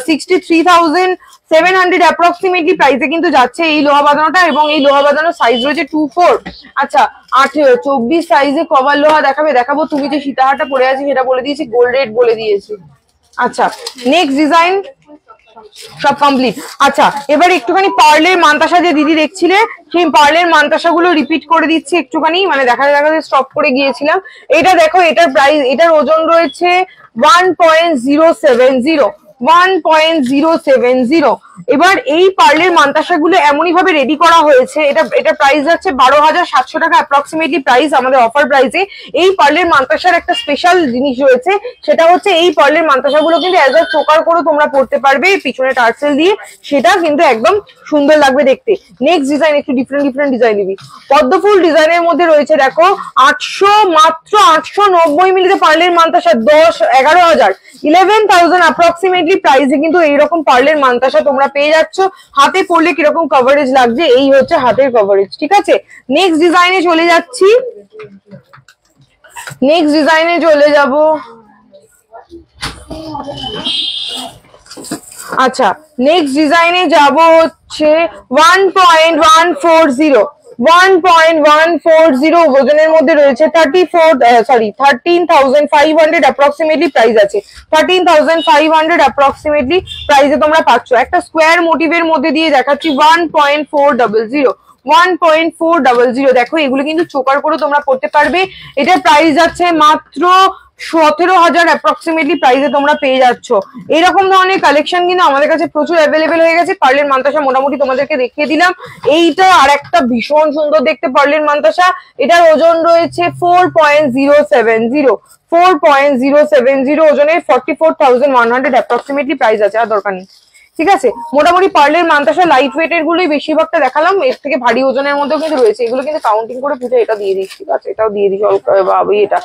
63,700 অ্যাপ্রক্সিমেটলি প্রাইসে কিন্তু যাচ্ছে এই লোহা বাঁধানোটা এবং এই লোহা বাঁধানোর সাইজ রয়েছে 24। আচ্ছা 24 সাইজে কভার লোহা দেখাবো। তুমি যে সীতাহারটা পরে আছি সেটা বলে দিয়েছি, গোল্ড রেট বলে দিয়েছি। আচ্ছা নেক্সট ডিজাইন সব কমপ্লিট। আচ্ছা এবার একটুখানি পার্লের মান্তাসা যে দিদি দেখছিলে, সেই পার্লের মান্তাসা গুলো রিপিট করে দিচ্ছি একটুখানি, মানে দেখাতে স্টপ করে গিয়েছিলাম। এটা দেখো, এটার প্রাইস, এটার ওজন রয়েছে 1.070। এবার এই পার্লের মান্তাসা গুলো এমনই ভাবে রেডি করা হয়েছে, এটা প্রাইস যাচ্ছে 12,700 টাকা অ্যাপ্রক্সিমেটলি প্রাইস আমাদের অফার প্রাইসে। এই পার্লের মান্তাসার একটা স্পেশাল জিনিস রয়েছে, সেটা হচ্ছে এই পার্লের মান্তাসা গুলো কিন্তু অ্যাজ আ চোকার করে তোমরা পড়তে পারবে পিছনে টার্সেল দিয়ে, সেটা কিন্তু একদম সুন্দর লাগবে দেখতে। নেক্সট ডিজাইন একটু ডিফারেন্ট ডিজাইন দিবি। পদ্মফুল ডিজাইনের মধ্যে রয়েছে দেখো, মাত্র 890 মিলিতে পার্লের মান্তাসা 11,000 11,000 অ্যাপ্রক্সিমেটলি প্রাইসে কিন্তু এইরকম পার্লের মান্তাসা তোমরা পেয়ে যাচ্ছ। হাতে পড়লে কিরকম কভারেজ লাগছে, এই হচ্ছে হাতের কভারেজ, ঠিক আছে। নেক্সট ডিজাইনে চলে যাচ্ছি। নেক্সট ডিজাইনে চলে যাব। আচ্ছা নেক্সট ডিজাইনে যাব হচ্ছে 1.140 1.140 ওজনের মধ্যে রয়েছে 13,500 অ্যাপ্রক্সিমেটলি প্রাইস আছে। 13,500 অ্যাপ্রক্সিমেটলি প্রাইসে তোমরা পাচ্ছ। একটা স্কোয়ার মোটিভের মধ্যে দিয়ে দেখাচ্ছি 1.400 দেখো এগুলো কিন্তু চোকার করে তোমরা পড়তে পারবে। এটার প্রাইস যাচ্ছে মাত্র 17,000 অ্যাপ্রক্সিমেটলি প্রাইসে তোমরা পেয়ে যাচ্ছ। এরকম ধরনের কালেকশন কিন্তু আমাদের কাছে প্রচুর অ্যাভেলেবেল হয়ে গেছে। পার্লের মান্তাসা মোটামুটি তোমাদেরকে দেখিয়ে দিলাম। এইটা আর একটা ভীষণ সুন্দর দেখতে পার্লের মান্তাসা, এটার ওজন রয়েছে 4.070 ওজনে 44,100 অ্যাপ্রক্সিমেটলি প্রাইস আছে। আর দরকার নেই, ঠিক আছে। মোটামুটি পার্লের মান্তাসা লাইট ওয়েট এর গুলোই বেশিরভাগটা দেখালাম, এর থেকে ভারী ওজনের মধ্যেও কিন্তু রয়েছে। এগুলো কিন্তু কাউন্টিং করে পুজো এটা দিয়ে দিচ্ছি, ঠিক আছে, এটাও দিয়ে দিচ্ছি। এটা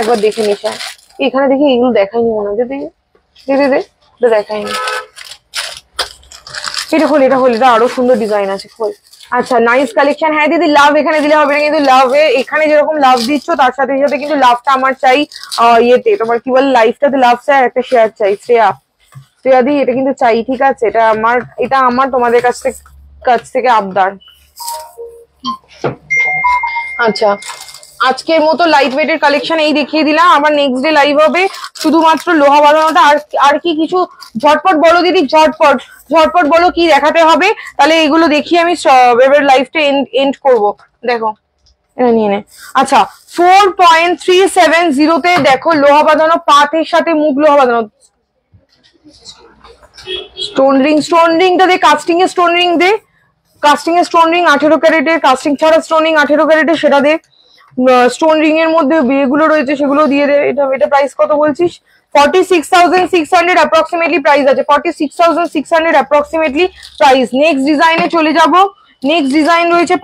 একবার দেখে নিস। এখানে দেখি এগুলো দেখাইনি মনে হয়, দে এটা দেখাইনি। এটা খোল, এটা আরো সুন্দর ডিজাইন আছে, খোল। আচ্ছা, নাইস কালেকশন। হ্যাঁ দিদি, লাভ এখানে দিলে হবে না, কিন্তু লাভ এখানে যেরকম লাভ দিচ্ছ তার সাথে সাথে কিন্তু লাভটা আমার চাই ইয়েতে, তোমার কি বলে, লাইফটাতে লাভ চাই, একটা শেয়ার চাই। শ্রেয়া দি এটা কিন্তু চাই, ঠিক আছে। এটা আমার তোমাদের কাছ থেকে আবদার। আচ্ছা, আজকের মতো লাইট ওয়েটের কালেকশন এই দেখিয়ে দিলাম। আবার নেক্সট ডে লাইভ হবে শুধুমাত্র লোহা বাঁধানোটা। আর কি কিছু ঝটপট বলো দিদি, ঝটপট বলো কি দেখাতে হবে, তাহলে এগুলো দেখিয়ে আমি এবার লাইভটা এন্ড করবো। দেখো এটা নিয়ে নে। আচ্ছা, 4.370 দেখো লোহা বাঁধানো, পাতের সাথে মুখ লোহা বাঁধানো। স্টোন রিংটা দে, কাস্টিং এর স্টোন রিং দে, কাস্টিং এর স্টোন রিং 18 ক্যারেটের, কাস্টিং ছাড়া স্টোন রিং 18 ক্যারেটের, সেটা দে। স্টোন রিং এর মধ্যে বিয়েগুলো রয়েছে সেগুলো দিয়ে দে। এটা প্রাইস কত বলছিস? 46,600 অ্যাপ্রক্সিমেটলি প্রাইস আছে। 46,600 অ্যাপ্রক্সিমেটলি প্রাইস। নেক্সট ডিজাইনে চলে যাব। নেক্সট ডিজাইন রয়েছে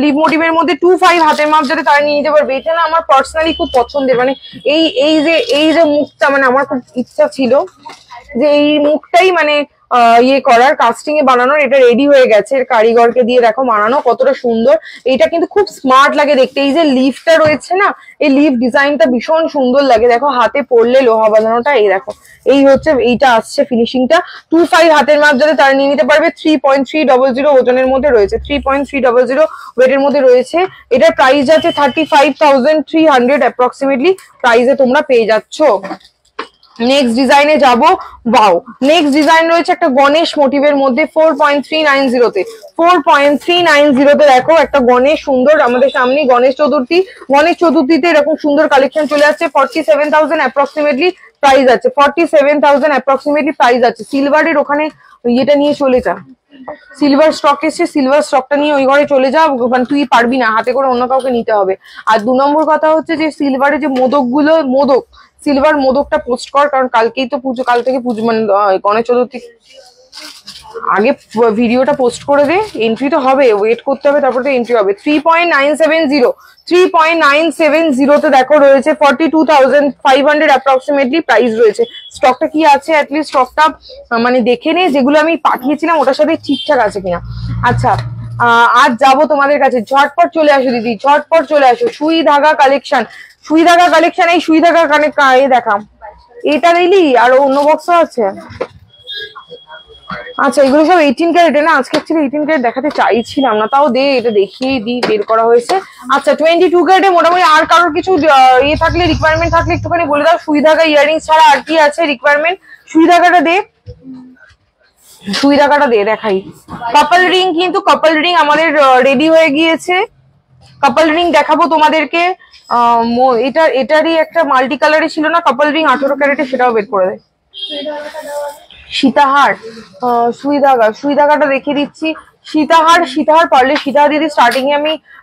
লিভ মোটিভের মধ্যে 2.5 হাতের মাপ, যাতে তারা নিয়ে নিতে পারবে। এটা না আমার পার্সোনালি খুব পছন্দের, মানে এই যে মুখটা, মানে আমার খুব ইচ্ছা ছিল যে এই মুখটাই মানে ইয়ে করার, কাস্টিং এ বানানোর। এটা রেডি হয়ে গেছে, কারিগরকে দিয়ে দেখো বানানো কতটা সুন্দর। এটা কিন্তু খুব স্মার্ট লাগে দেখতে। এই যে লিফটা রয়েছে না, এই লিফ ডিজাইনটা ভীষণ সুন্দর লাগে। দেখো হাতে পড়লে লোহা বাঁধানোটা, এই দেখো এই হচ্ছে, এইটা আসছে ফিনিশিংটা। 2.5 হাতের মাপ যাতে তারা নিয়ে নিতে পারবে। 3.300 ওজনের মধ্যে রয়েছে, 3.300 ওয়েটের মধ্যে রয়েছে। এটার প্রাইস আছে 35,300 অ্যাপ্রক্সিমেটলি প্রাইসে তোমরা পেয়ে যাচ্ছ। নেক্সট ডিজাইনে যাব। ওয়াও, নেক্সট ডিজাইন রয়েছে একটা গণেশ মোটিভের মধ্যে 4.390 4.390 দেখো একটা গণেশ সুন্দর। আমাদের সামনে গণেশ চতুর্থীতে এরকম সুন্দর কালেকশন চলে যাচ্ছে। 47,000 অ্যাপ্রক্সিমেটলি প্রাইস আছে। 47,000 অ্যাপ্রক্সিমেটলি প্রাইস আছে। সিলভারের ওখানে ইয়েটা নিয়ে চলে যা, সিলভার স্টক এসছে, সিলভার স্টকটা নিয়ে ওই ঘরে চলে যা, মানে তুই পারবি না, হাতে করে অন্য কাউকে নিতে হবে। আর 2 নম্বর কথা হচ্ছে যে সিলভারের যে সিলভার মোদকটা পোস্ট কর, কারণ কালকেই তো পুজো, কাল থেকে পুজো, মানে গণেশ চতুর্থী। আগে ভিডিওটা পোস্ট করে দে, এন্ট্রি তো হবে, ওয়েট করতে হবে, তারপর তো এন্ট্রি হবে। 3.970 তে দেখো রয়েছে 42,500 অ্যাপ্রক্সিমেটলি প্রাইস রয়েছে। স্টকটা কি আছে অ্যাটলিস্ট স্টকটা মানে দেখে নে, যেগুলো আমি পাঠিয়েছিলাম ওটার সাথে ঠিকঠাক আছে কিনা। আচ্ছা, আজ যাবো তোমাদের কাছে। ঝটপট চলে আসো দিদি, ঝটপট চলে আসো। সুই ধাগা কালেকশন, এই সুই ধাগা দেখাম। এটা দিলি আর অন্য বক্স আছে। আচ্ছা, এগুলো সব 18 ক্যারেটে না। আজকে অ্যাকচুয়ালি 18 ক্যারেট দেখাতে চাইছিলাম না, তাও দে, এটা দেখিয়ে দিই, বের করা হয়েছে। আচ্ছা, 22 ক্যারেটে মোটামুটি। আর কারোর কিছু ইয়ে থাকলে, রিকোয়ারমেন্ট থাকলে একটুখানি বলে দাও। সুই ধাগা ইয়াররিংস ছাড়া আর কি আছে রিকোয়ারমেন্ট? সুই ধাগাটা দে, দেখাই। কাপল রিং, কিন্তু কাপল রিং আমাদের রেডি হয়ে গিয়েছে। কাপল রিং দেখাবো তোমাদেরকে। এটারই একটা মাল্টি কালারে ছিল না কাপল রিং 18 ক্যারেটে, সেটাও বের করে দেয়। সীতাহার, সুই ধাগাটা দেখিয়ে দিচ্ছি। সীতাহার পারলে সীতাহার দিদি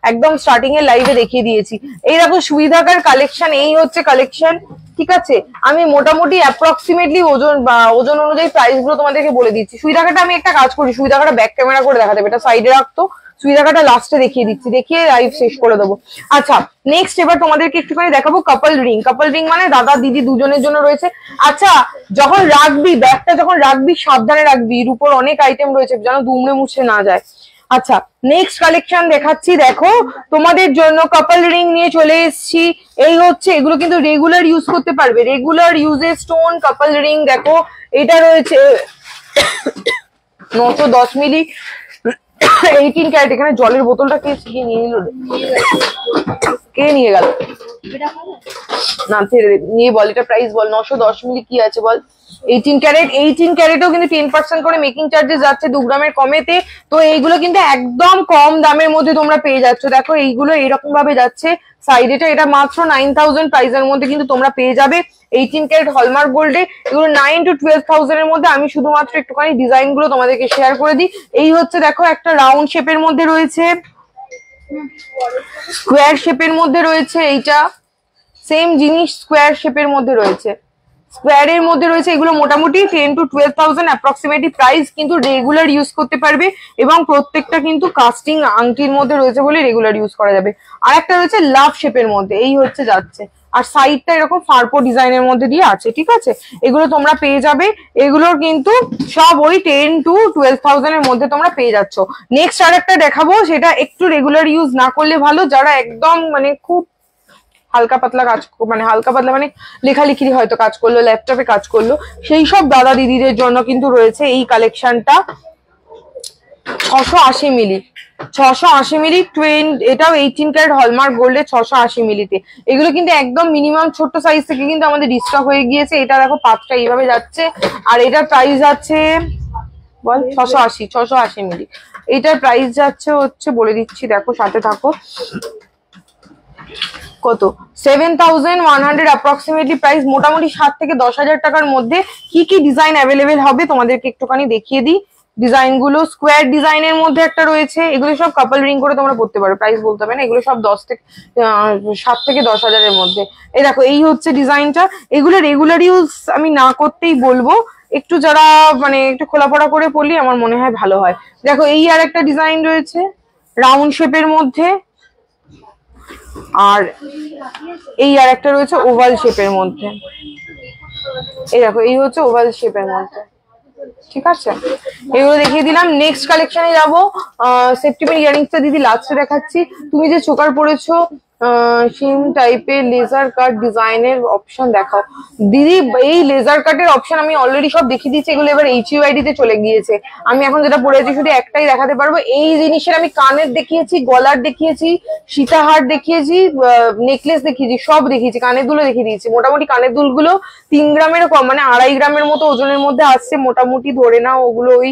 একদম স্টার্টিং এর লাইভে দেখিয়ে দিয়েছি। এই দেখো সুই ধাগার কালেকশন, এই হচ্ছে কালেকশন, ঠিক আছে। আমি মোটামুটি অ্যাপ্রক্সিমেটলি ওজন অনুযায়ী প্রাইস গুলো তোমাদেরকে বলে দিচ্ছি। সুই ধাগাটা আমি একটা কাজ করি, সুই ধাগাটা ব্যাক ক্যামেরা করে দেখাতে হবে, এটা সাইডে রাখতো। সুই ধাগাটা লাস্টে দেখিয়ে দিচ্ছি, দেখিয়ে লাইভ শেষ করে দেবো। আচ্ছা, নেক্সট এবার তোমাদেরকে একটুখানি দেখাবো কাপল রিং মানে দাদা দিদি দুজনের জন্য রয়েছে। আচ্ছা, যখন রাখবি ব্যাগটা, যখন রাখবি সাবধানে রাখবি, এর উপর অনেক আইটেম রয়েছে যেন দুমড়ে মুছে না যায়। আচ্ছা, নেক্সট কালেকশন দেখাচ্ছি। দেখো তোমাদের জন্য কাপল রিং নিয়ে চলে এসেছি। এই হচ্ছে, এগুলো কিন্তু রেগুলার ইউজ করতে পারবে, রেগুলার ইউজে স্টোন কাপল রিং। দেখো এটা রয়েছে 910 মিলি 18 ক্যারেট। এখানে জলের বোতলটা কে নিয়ে নিল? কে নিয়ে গেল? না ছেড়ে দে, নিয়ে বল এটা প্রাইস বল। 910 মিলি কি আছে বল? 18 ক্যারেট। 18 ক্যারেটও কিন্তু 10% করে মেকিং চার্জেস যাচ্ছে 2 গ্রামের কমেতে। তো এইগুলো কিন্তু একদম কম দামের মধ্যে তোমরা পেয়ে যাচ্ছ। দেখো এইগুলো এইরকম ভাবে যাচ্ছে সাইডেটা, এটা মাত্র 9000 প্রাইসের মধ্যে কিন্তু তোমরা পেয়ে যাবে 18 ক্যারেট হলমার্ক গোল্ডে। এগুলো 9 to 12,000 এর মধ্যে। আমি শুধুমাত্র একটুখানি ডিজাইন গুলো তোমাদেরকে শেয়ার করে দিই। এই হচ্ছে দেখো একটা রাউন্ড শেপের মধ্যে রয়েছে, স্কোয়ার শেপের মধ্যে রয়েছে, এইটা সেম জিনিস স্কোয়ার শেপের মধ্যে রয়েছে, স্কোয়ারের মধ্যে রয়েছে। এগুলো মোটামুটি 10 to 12,000 অ্যাপ্রক্সিমেটলি প্রাইস, কিন্তু রেগুলার ইউজ করতে পারবে এবং প্রত্যেকটা কিন্তু কাস্টিং আংটির মধ্যে রয়েছে বলে রেগুলার ইউজ করা যাবে। আর একটা রয়েছে লাভ শেপের মধ্যে, এই হচ্ছে যাচ্ছে, আর সাইডটা এরকম ফারপো ডিজাইনের মধ্যে দিয়ে আছে। ঠিক আছে, এগুলো তোমরা পেয়ে যাবে। এগুলোর কিন্তু সব ওই 10 to 12,000 এর মধ্যে তোমরা পেয়ে যাচ্ছ। নেক্সট আর একটা দেখাবো, সেটা একটু রেগুলার ইউজ না করলে ভালো, যারা একদম মানে খুব হালকা পাতলা কাজ, মানে হালকা পাতলা মানে লেখালেখির হয়তো কাজ করলো, ল্যাপটপে কাজ করলো, সেই সব দাদা দিদিদের জন্য কিন্তু রয়েছে এই কালেকশনটা। 680 মিলি, 680 মিলি এটাও 18 ক্যারেট হলমার্ক গোল্ডে 680 মিলিতে। এগুলো কিন্তু একদম মিনিমাম ছোট্ট সাইজ থেকে কিন্তু আমাদের ডিস্টক হয়ে গিয়েছে। এটা দেখো পাতটা এইভাবে যাচ্ছে, আর এটার প্রাইস যাচ্ছে বল 680 মিলি। এটার প্রাইস যাচ্ছে হচ্ছে বলে দিচ্ছি, দেখো সাথে থাকো, কত 7,100 অ্যাপ্রক্সিমেটলি প্রাইস। মোটামুটি 7 থেকে 10,000 টাকার মধ্যে কি কি ডিজাইন অ্যাভেলেবেল হবে তোমাদেরকে একটুখানি দেখিয়ে দিই। ডিজাইন গুলো স্কোয়ার ডিজাইনের মধ্যে একটা রয়েছে, এগুলো সব কাপল রিং করে তোমরা পড়তে পারো, প্রাইস বলতে হবে না। এগুলো সব 7 থেকে 10,000 এর মধ্যে। এই দেখো এই হচ্ছে ডিজাইনটা। এগুলো রেগুলার ইউজ আমি না করতেই বলবো, একটু যারা মানে একটু খোলাপড়া করে পড়লি আমার মনে হয় ভালো হয়। দেখো এই আর একটা ডিজাইন রয়েছে রাউন্ড শেপের মধ্যে, আর এই আর একটা রয়েছে ওভাল শেপের মধ্যে। এই দেখো এই হচ্ছে ওভাল শেপের মধ্যে। ঠিক আছে, এগুলো দেখিয়ে দিলাম। নেক্সট কালেকশনে যাবো। সেপ্টেম্বর ইয়ারিংসটা দিদি লাস্টে দেখাচ্ছি। তুমি যে চোকার পরেছো সেম টাইপের লেজার কাট ডিজাইনের অপশন দেখাও দিদি। এই লেজার কাটের অপশন আমি অলরেডি সব দেখিয়ে দিচ্ছি, এগুলো এবার HUID তে চলে গিয়েছে। আমি এখন যেটা পরেছি শুধু একটাই দেখাতে পারবো। এই জিনিসের আমি কানের দেখিয়েছি, গলার দেখিয়েছি, সীতাহার দেখিয়েছি, নেকলেস দেখিয়েছি, সব দেখিয়েছি, কানের দুলও দেখিয়ে দিয়েছি। মোটামুটি কানের দুলগুলো 3 গ্রামেরও কম, মানে 2.5 গ্রামের মতো ওজনের মধ্যে আসছে মোটামুটি। ধরে নাও ওগুলো ওই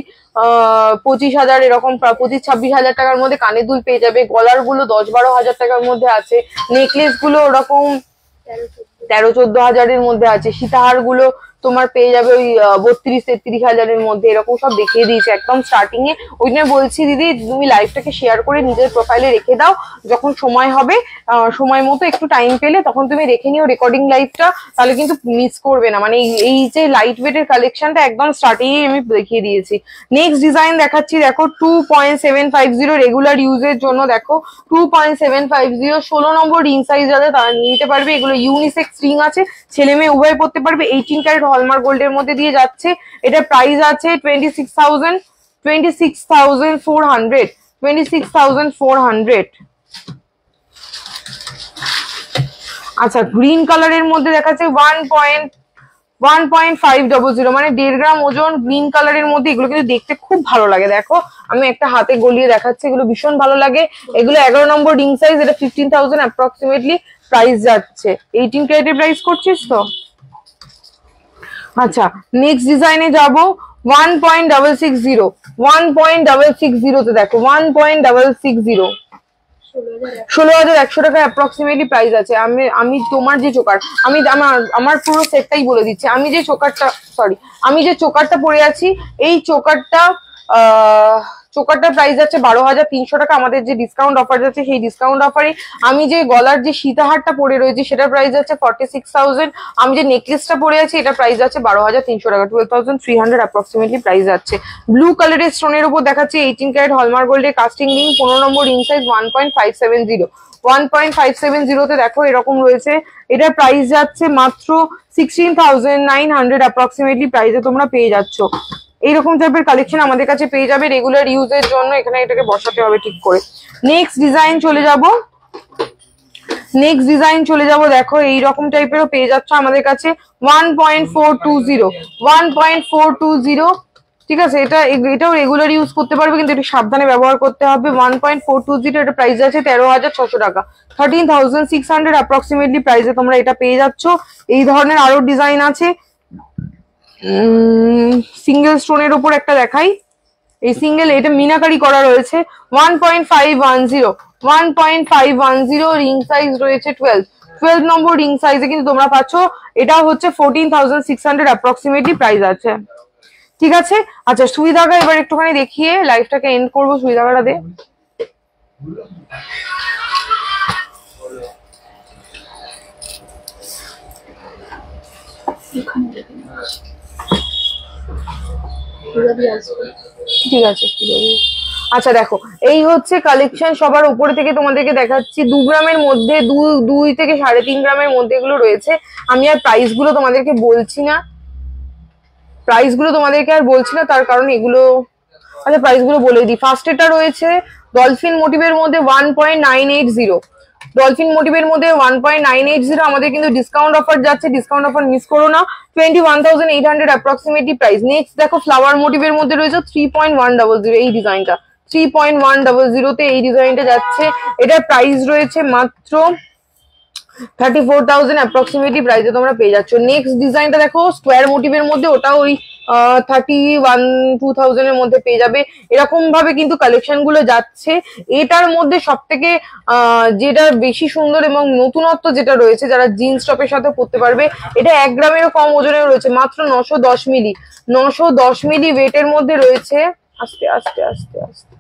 25,000 এরকম 25-26,000 টাকার মধ্যে কানের দুল পেয়ে যাবে। গলার গুলো 10-12,000 টাকার মধ্যে আছে। নেকলেস গুলো ওরকম 13-14,000 এর মধ্যে আছে। সীতাহার গুলো তোমার পেয়ে যাবে ওই 32-33,000 এর মধ্যে। এরকম সব দেখিয়ে দিয়েছে একদম স্টার্টিং এ। ওই জন্য বলছি দিদি তুমি লাইভটাকে শেয়ার করে নিজের প্রোফাইলে রেখে দাও, যখন সময় হবে সময় মতো একটু টাইম পেলে তখন তুমি রেখে নিও রেকর্ডিং লাইভটা, তাহলে কিন্তু মিস করবে না। মানে এই যে লাইট ওয়েটের কালেকশনটা একদম স্টার্টিং এ আমি দেখিয়ে দিয়েছি। নেক্সট ডিজাইন দেখাচ্ছি, দেখো 2.750 রেগুলার ইউজের জন্য। দেখো 2.750 16 নম্বর রিং সাইজ যাদের তারা নিতে পারবে। এগুলো ইউনিসেক্স রিং আছে, ছেলে মেয়ে উভয় পড়তে পারবে। 18 ক্যারেট হলমার্ক গোল্ডের মধ্যে দিয়ে যাচ্ছে। এটা প্রাইস আছে 26,400। আচ্ছা গ্রিন কালারের মধ্যে দেখাচ্ছে 1.500, মানে 1.5 গ্রাম ওজন, গ্রিন কালারের মধ্যে। এগুলো কিন্তু দেখতে খুব ভালো লাগে। দেখো আমি একটা হাতে গলিয়ে দেখাচ্ছি, এগুলো ভীষণ ভালো লাগে। এগুলো 11 নম্বর রিং সাইজ। এটা 15,000 অ্যাপ্রক্সিমেটলি প্রাইস যাচ্ছে। 18 ক্যারেটের প্রাইস করছিস তো। আচ্ছা নেক্সট ডিজাইনে যাবো 1.660 তে। দেখো 1.660 16,100 টাকা অ্যাপ্রক্সিমেটলি প্রাইস আছে। আমি তোমার যে চোকার, আমি আমার পুরো সেটটাই বলে দিচ্ছি। আমি যে চোকারটা পরে আছি, এই চোকারটার প্রাইস আছে 12,300 টাকা। আমাদের যে ডিসকাউন্ট অফার যাচ্ছে সেই ডিসকাউন্ট অফারে আমি যে গলার যে সীতাহারটা পরে রয়েছে সেটার প্রাইস আছে 46,000। আমি যে নেকলেসটা পরে আছি এটা প্রাইস আছে 12,300 টাকা, 12,300 অ্যাপ্রক্সিমেটলি প্রাইস আছে। ব্লু কালারের স্টোনের উপর দেখাচ্ছি 18 ক্যারেট হলমার্ক গোল্ডের কাস্টিং রিং, 15 নম্বর রিং সাইজ, 1.570 তে। দেখো এরকম রয়েছে। এটার প্রাইস যাচ্ছে মাত্র 16,900 অ্যাপ্রক্সিমেটলি প্রাইসে তোমরা পেয়ে যাচ্ছ। এইরকম টাইপের কালেকশন আমাদের কাছে পেয়ে যাবে রেগুলার ইউজের জন্য। এখানে এটাকে বসাতে হবে ঠিক করে। নেক্সট ডিজাইন চলে যাব। দেখো এইরকম টাইপেরও পেয়ে যাচ্ছ আমাদের কাছে 1.420 ঠিক আছে, এটাও রেগুলার ইউজ করতে পারবে, কিন্তু একটু সাবধানে ব্যবহার করতে হবে। 1.420 এটা প্রাইস আছে 13,600 টাকা, 13,600 অ্যাপ্রক্সিমেটলি প্রাইসে তোমরা এটা পেয়ে যাচ্ছ। এই ধরনের আরো ডিজাইন আছে। সিঙ্গেল স্টোনের উপর একটা দেখাই, এই সিঙ্গেল, এটা মিনাকারি করা রয়েছে। 1.510 রিং সাইজ রয়েছে 12 নম্বর রিং সাইজে কিন্তু তোমরা পাচ্ছ। এটা হচ্ছে 14,600 অ্যাপ্রক্সিমেটলি প্রাইস আছে। ঠিক আছে, আচ্ছা সুই ধাগা এবার একটুখানি দেখিয়ে লাইভটাকে এন্ড করবো। সুই ধাগাটা দে। ঠিক আছে, আচ্ছা দেখো এই হচ্ছে কালেকশন। সবার উপরে থেকে তোমাদেরকে দেখাচ্ছি 2 গ্রামের মধ্যে, 2 থেকে 3.5 গ্রামের মধ্যে এগুলো রয়েছে। আমি আর প্রাইস গুলো তোমাদেরকে বলছি না, তার কারণ এগুলো, আচ্ছা প্রাইস গুলো বলে দিই। ফার্স্ট এটা রয়েছে ডলফিন মোটিভের মধ্যে 1.980, ডলফিন মোটিভের মধ্যে 1.980 আমাদের কিন্তু ডিসকাউন্ট অফার যাচ্ছে, ডিসকাউন্ট অফার মিস করো না। 21,800 অ্যাপ্রক্সিমেটলি প্রাইস। নেক্সট দেখো ফ্লাওয়ার মোটিভের মধ্যে রয়েছে 3.100, এই ডিজাইনটা 3.100 তে এই ডিজাইনটা যাচ্ছে। এটার প্রাইস রয়েছে মাত্র 34,000 অ্যাপ্রক্সিমেটলি প্রাইসে তোমরা পেয়ে যাচ্ছ। নেক্সট ডিজাইনটা দেখো স্কোয়ার মোটিভের মধ্যে, ওটা ওই 31,000 এর মধ্যে পেয়ে যাবে। এরকম ভাবে কিন্তু কালেকশন গুলো যাচ্ছে। এটার মধ্যে সব থেকে যেটা বেশি সুন্দর এবং নতুনত্ব যেটা রয়েছে, যারা জিন্স টপের সাথে পরতে পারবে, এটা 1 গ্রামেরও কম ওজনের রয়েছে, মাত্র 910 মিলি, 910 মিলি ওয়েটের মধ্যে রয়েছে। আস্তে আস্তে আস্তে আস্তে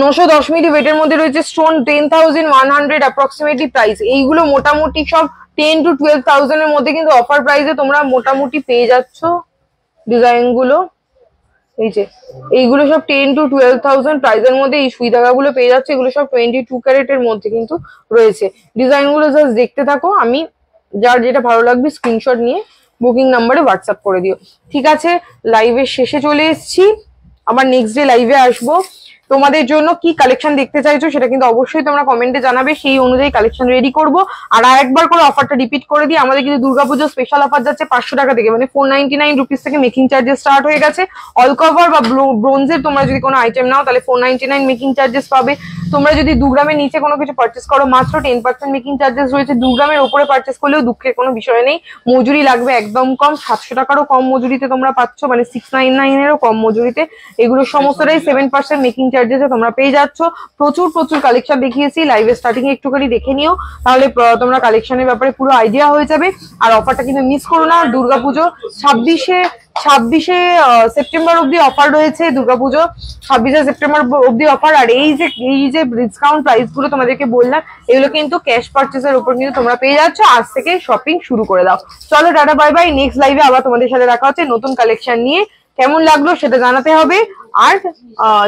910 মিলি ওয়েটের মধ্যে রয়েছে। Stone 10,100 approximately price. এইগুলো মোটামুটি সব 10 to 12,000 এর মধ্যে কিন্তু অফার প্রাইসে তোমরা মোটামুটি পেয়ে যাচ্ছ ডিজাইন গুলো। এই যে এইগুলো সব 10 to 12,000 প্রাইসের মধ্যে এই সুই ধাগাগুলো পেয়ে যাচ্ছে। এগুলো সব 22 ক্যারেটের মধ্যে কিন্তু রয়েছে। ডিজাইন গুলো জাস্ট দেখতে থাকো, আমি যার যেটা ভালো লাগবে স্ক্রিনশট নিয়ে বুকিং নাম্বারে হোয়াটসঅ্যাপ করে দিও। ঠিক আছে, লাইভের শেষে চলে এসেছি, আবার নেক্সট ডে লাইভে আসবো। তোমাদের জন্য কি কালেকশন দেখতে চাইছো সেটা কিন্তু অবশ্যই তোমরা কমেন্টে জানাবে, সেই অনুযায়ী কালেকশন রেডি করবো। আর আরেকবার করে অফারটা রিপিট করে দিই, আমাদের কিন্তু দুর্গাপুজোর স্পেশাল অফার যাচ্ছে 500 টাকা থেকে, মানে 499 রুপিস থেকে মেকিং চার্জেস স্টার্ট হয়ে গেছে। অল কভার বা ব্রোঞ্জের তোমরা যদি কোনো আইটেম নাও তাহলে 499 মেকিং চার্জেস পাবে। তোমরা যদি 2 গ্রামের নিচে কোনো কিছু পার্চেস করো মাত্র 10% মেকিং চার্জেস রয়েছে। 2 গ্রামের উপরে পার্চেস করলেও দুঃখের কোনো বিষয় নেই, মজুরি লাগবে একদম কম, 700 টাকারও কম মজুরিতে তোমরা পাচ্ছ, মানে 699 এরও কম মজুরিতে। এগুলো সমস্তটাই 7% মেকিং চার্জেসে তোমরা পেয়ে যাচ্ছ। প্রচুর কালেকশন দেখিয়েছি, লাইভে স্টার্টিং এ একটুখানি দেখে নিও, তাহলে তোমরা কালেকশনের ব্যাপারে পুরো আইডিয়া হয়ে যাবে। আর অফারটা কিন্তু মিস করো না। দুর্গাপুজো 26শে সেপ্টেম্বর অব্দি অফার রয়েছে। দুর্গাপুজো 26শে সেপ্টেম্বর অব্দি অফার। আর এই যে ডিসকাউন্ট প্রাইস গুলো তোমাদেরকে বললাম, এগুলো কিন্তু ক্যাশ পারচেসের উপর কিন্তু তোমরা পেয়ে যাচ্ছ। আজ থেকে শপিং শুরু করে দাও। চলো টাটা বাই বাই, নেক্সট লাইভে আবার তোমাদের সাথে দেখা হচ্ছে নতুন কালেকশন নিয়ে। কেমন লাগলো সেটা জানাতে হবে, আর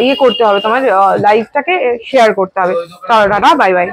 ইয়ে করতে হবে, তোমার লাইভটাকে শেয়ার করতে হবে। চলো টাটা বাই বাই।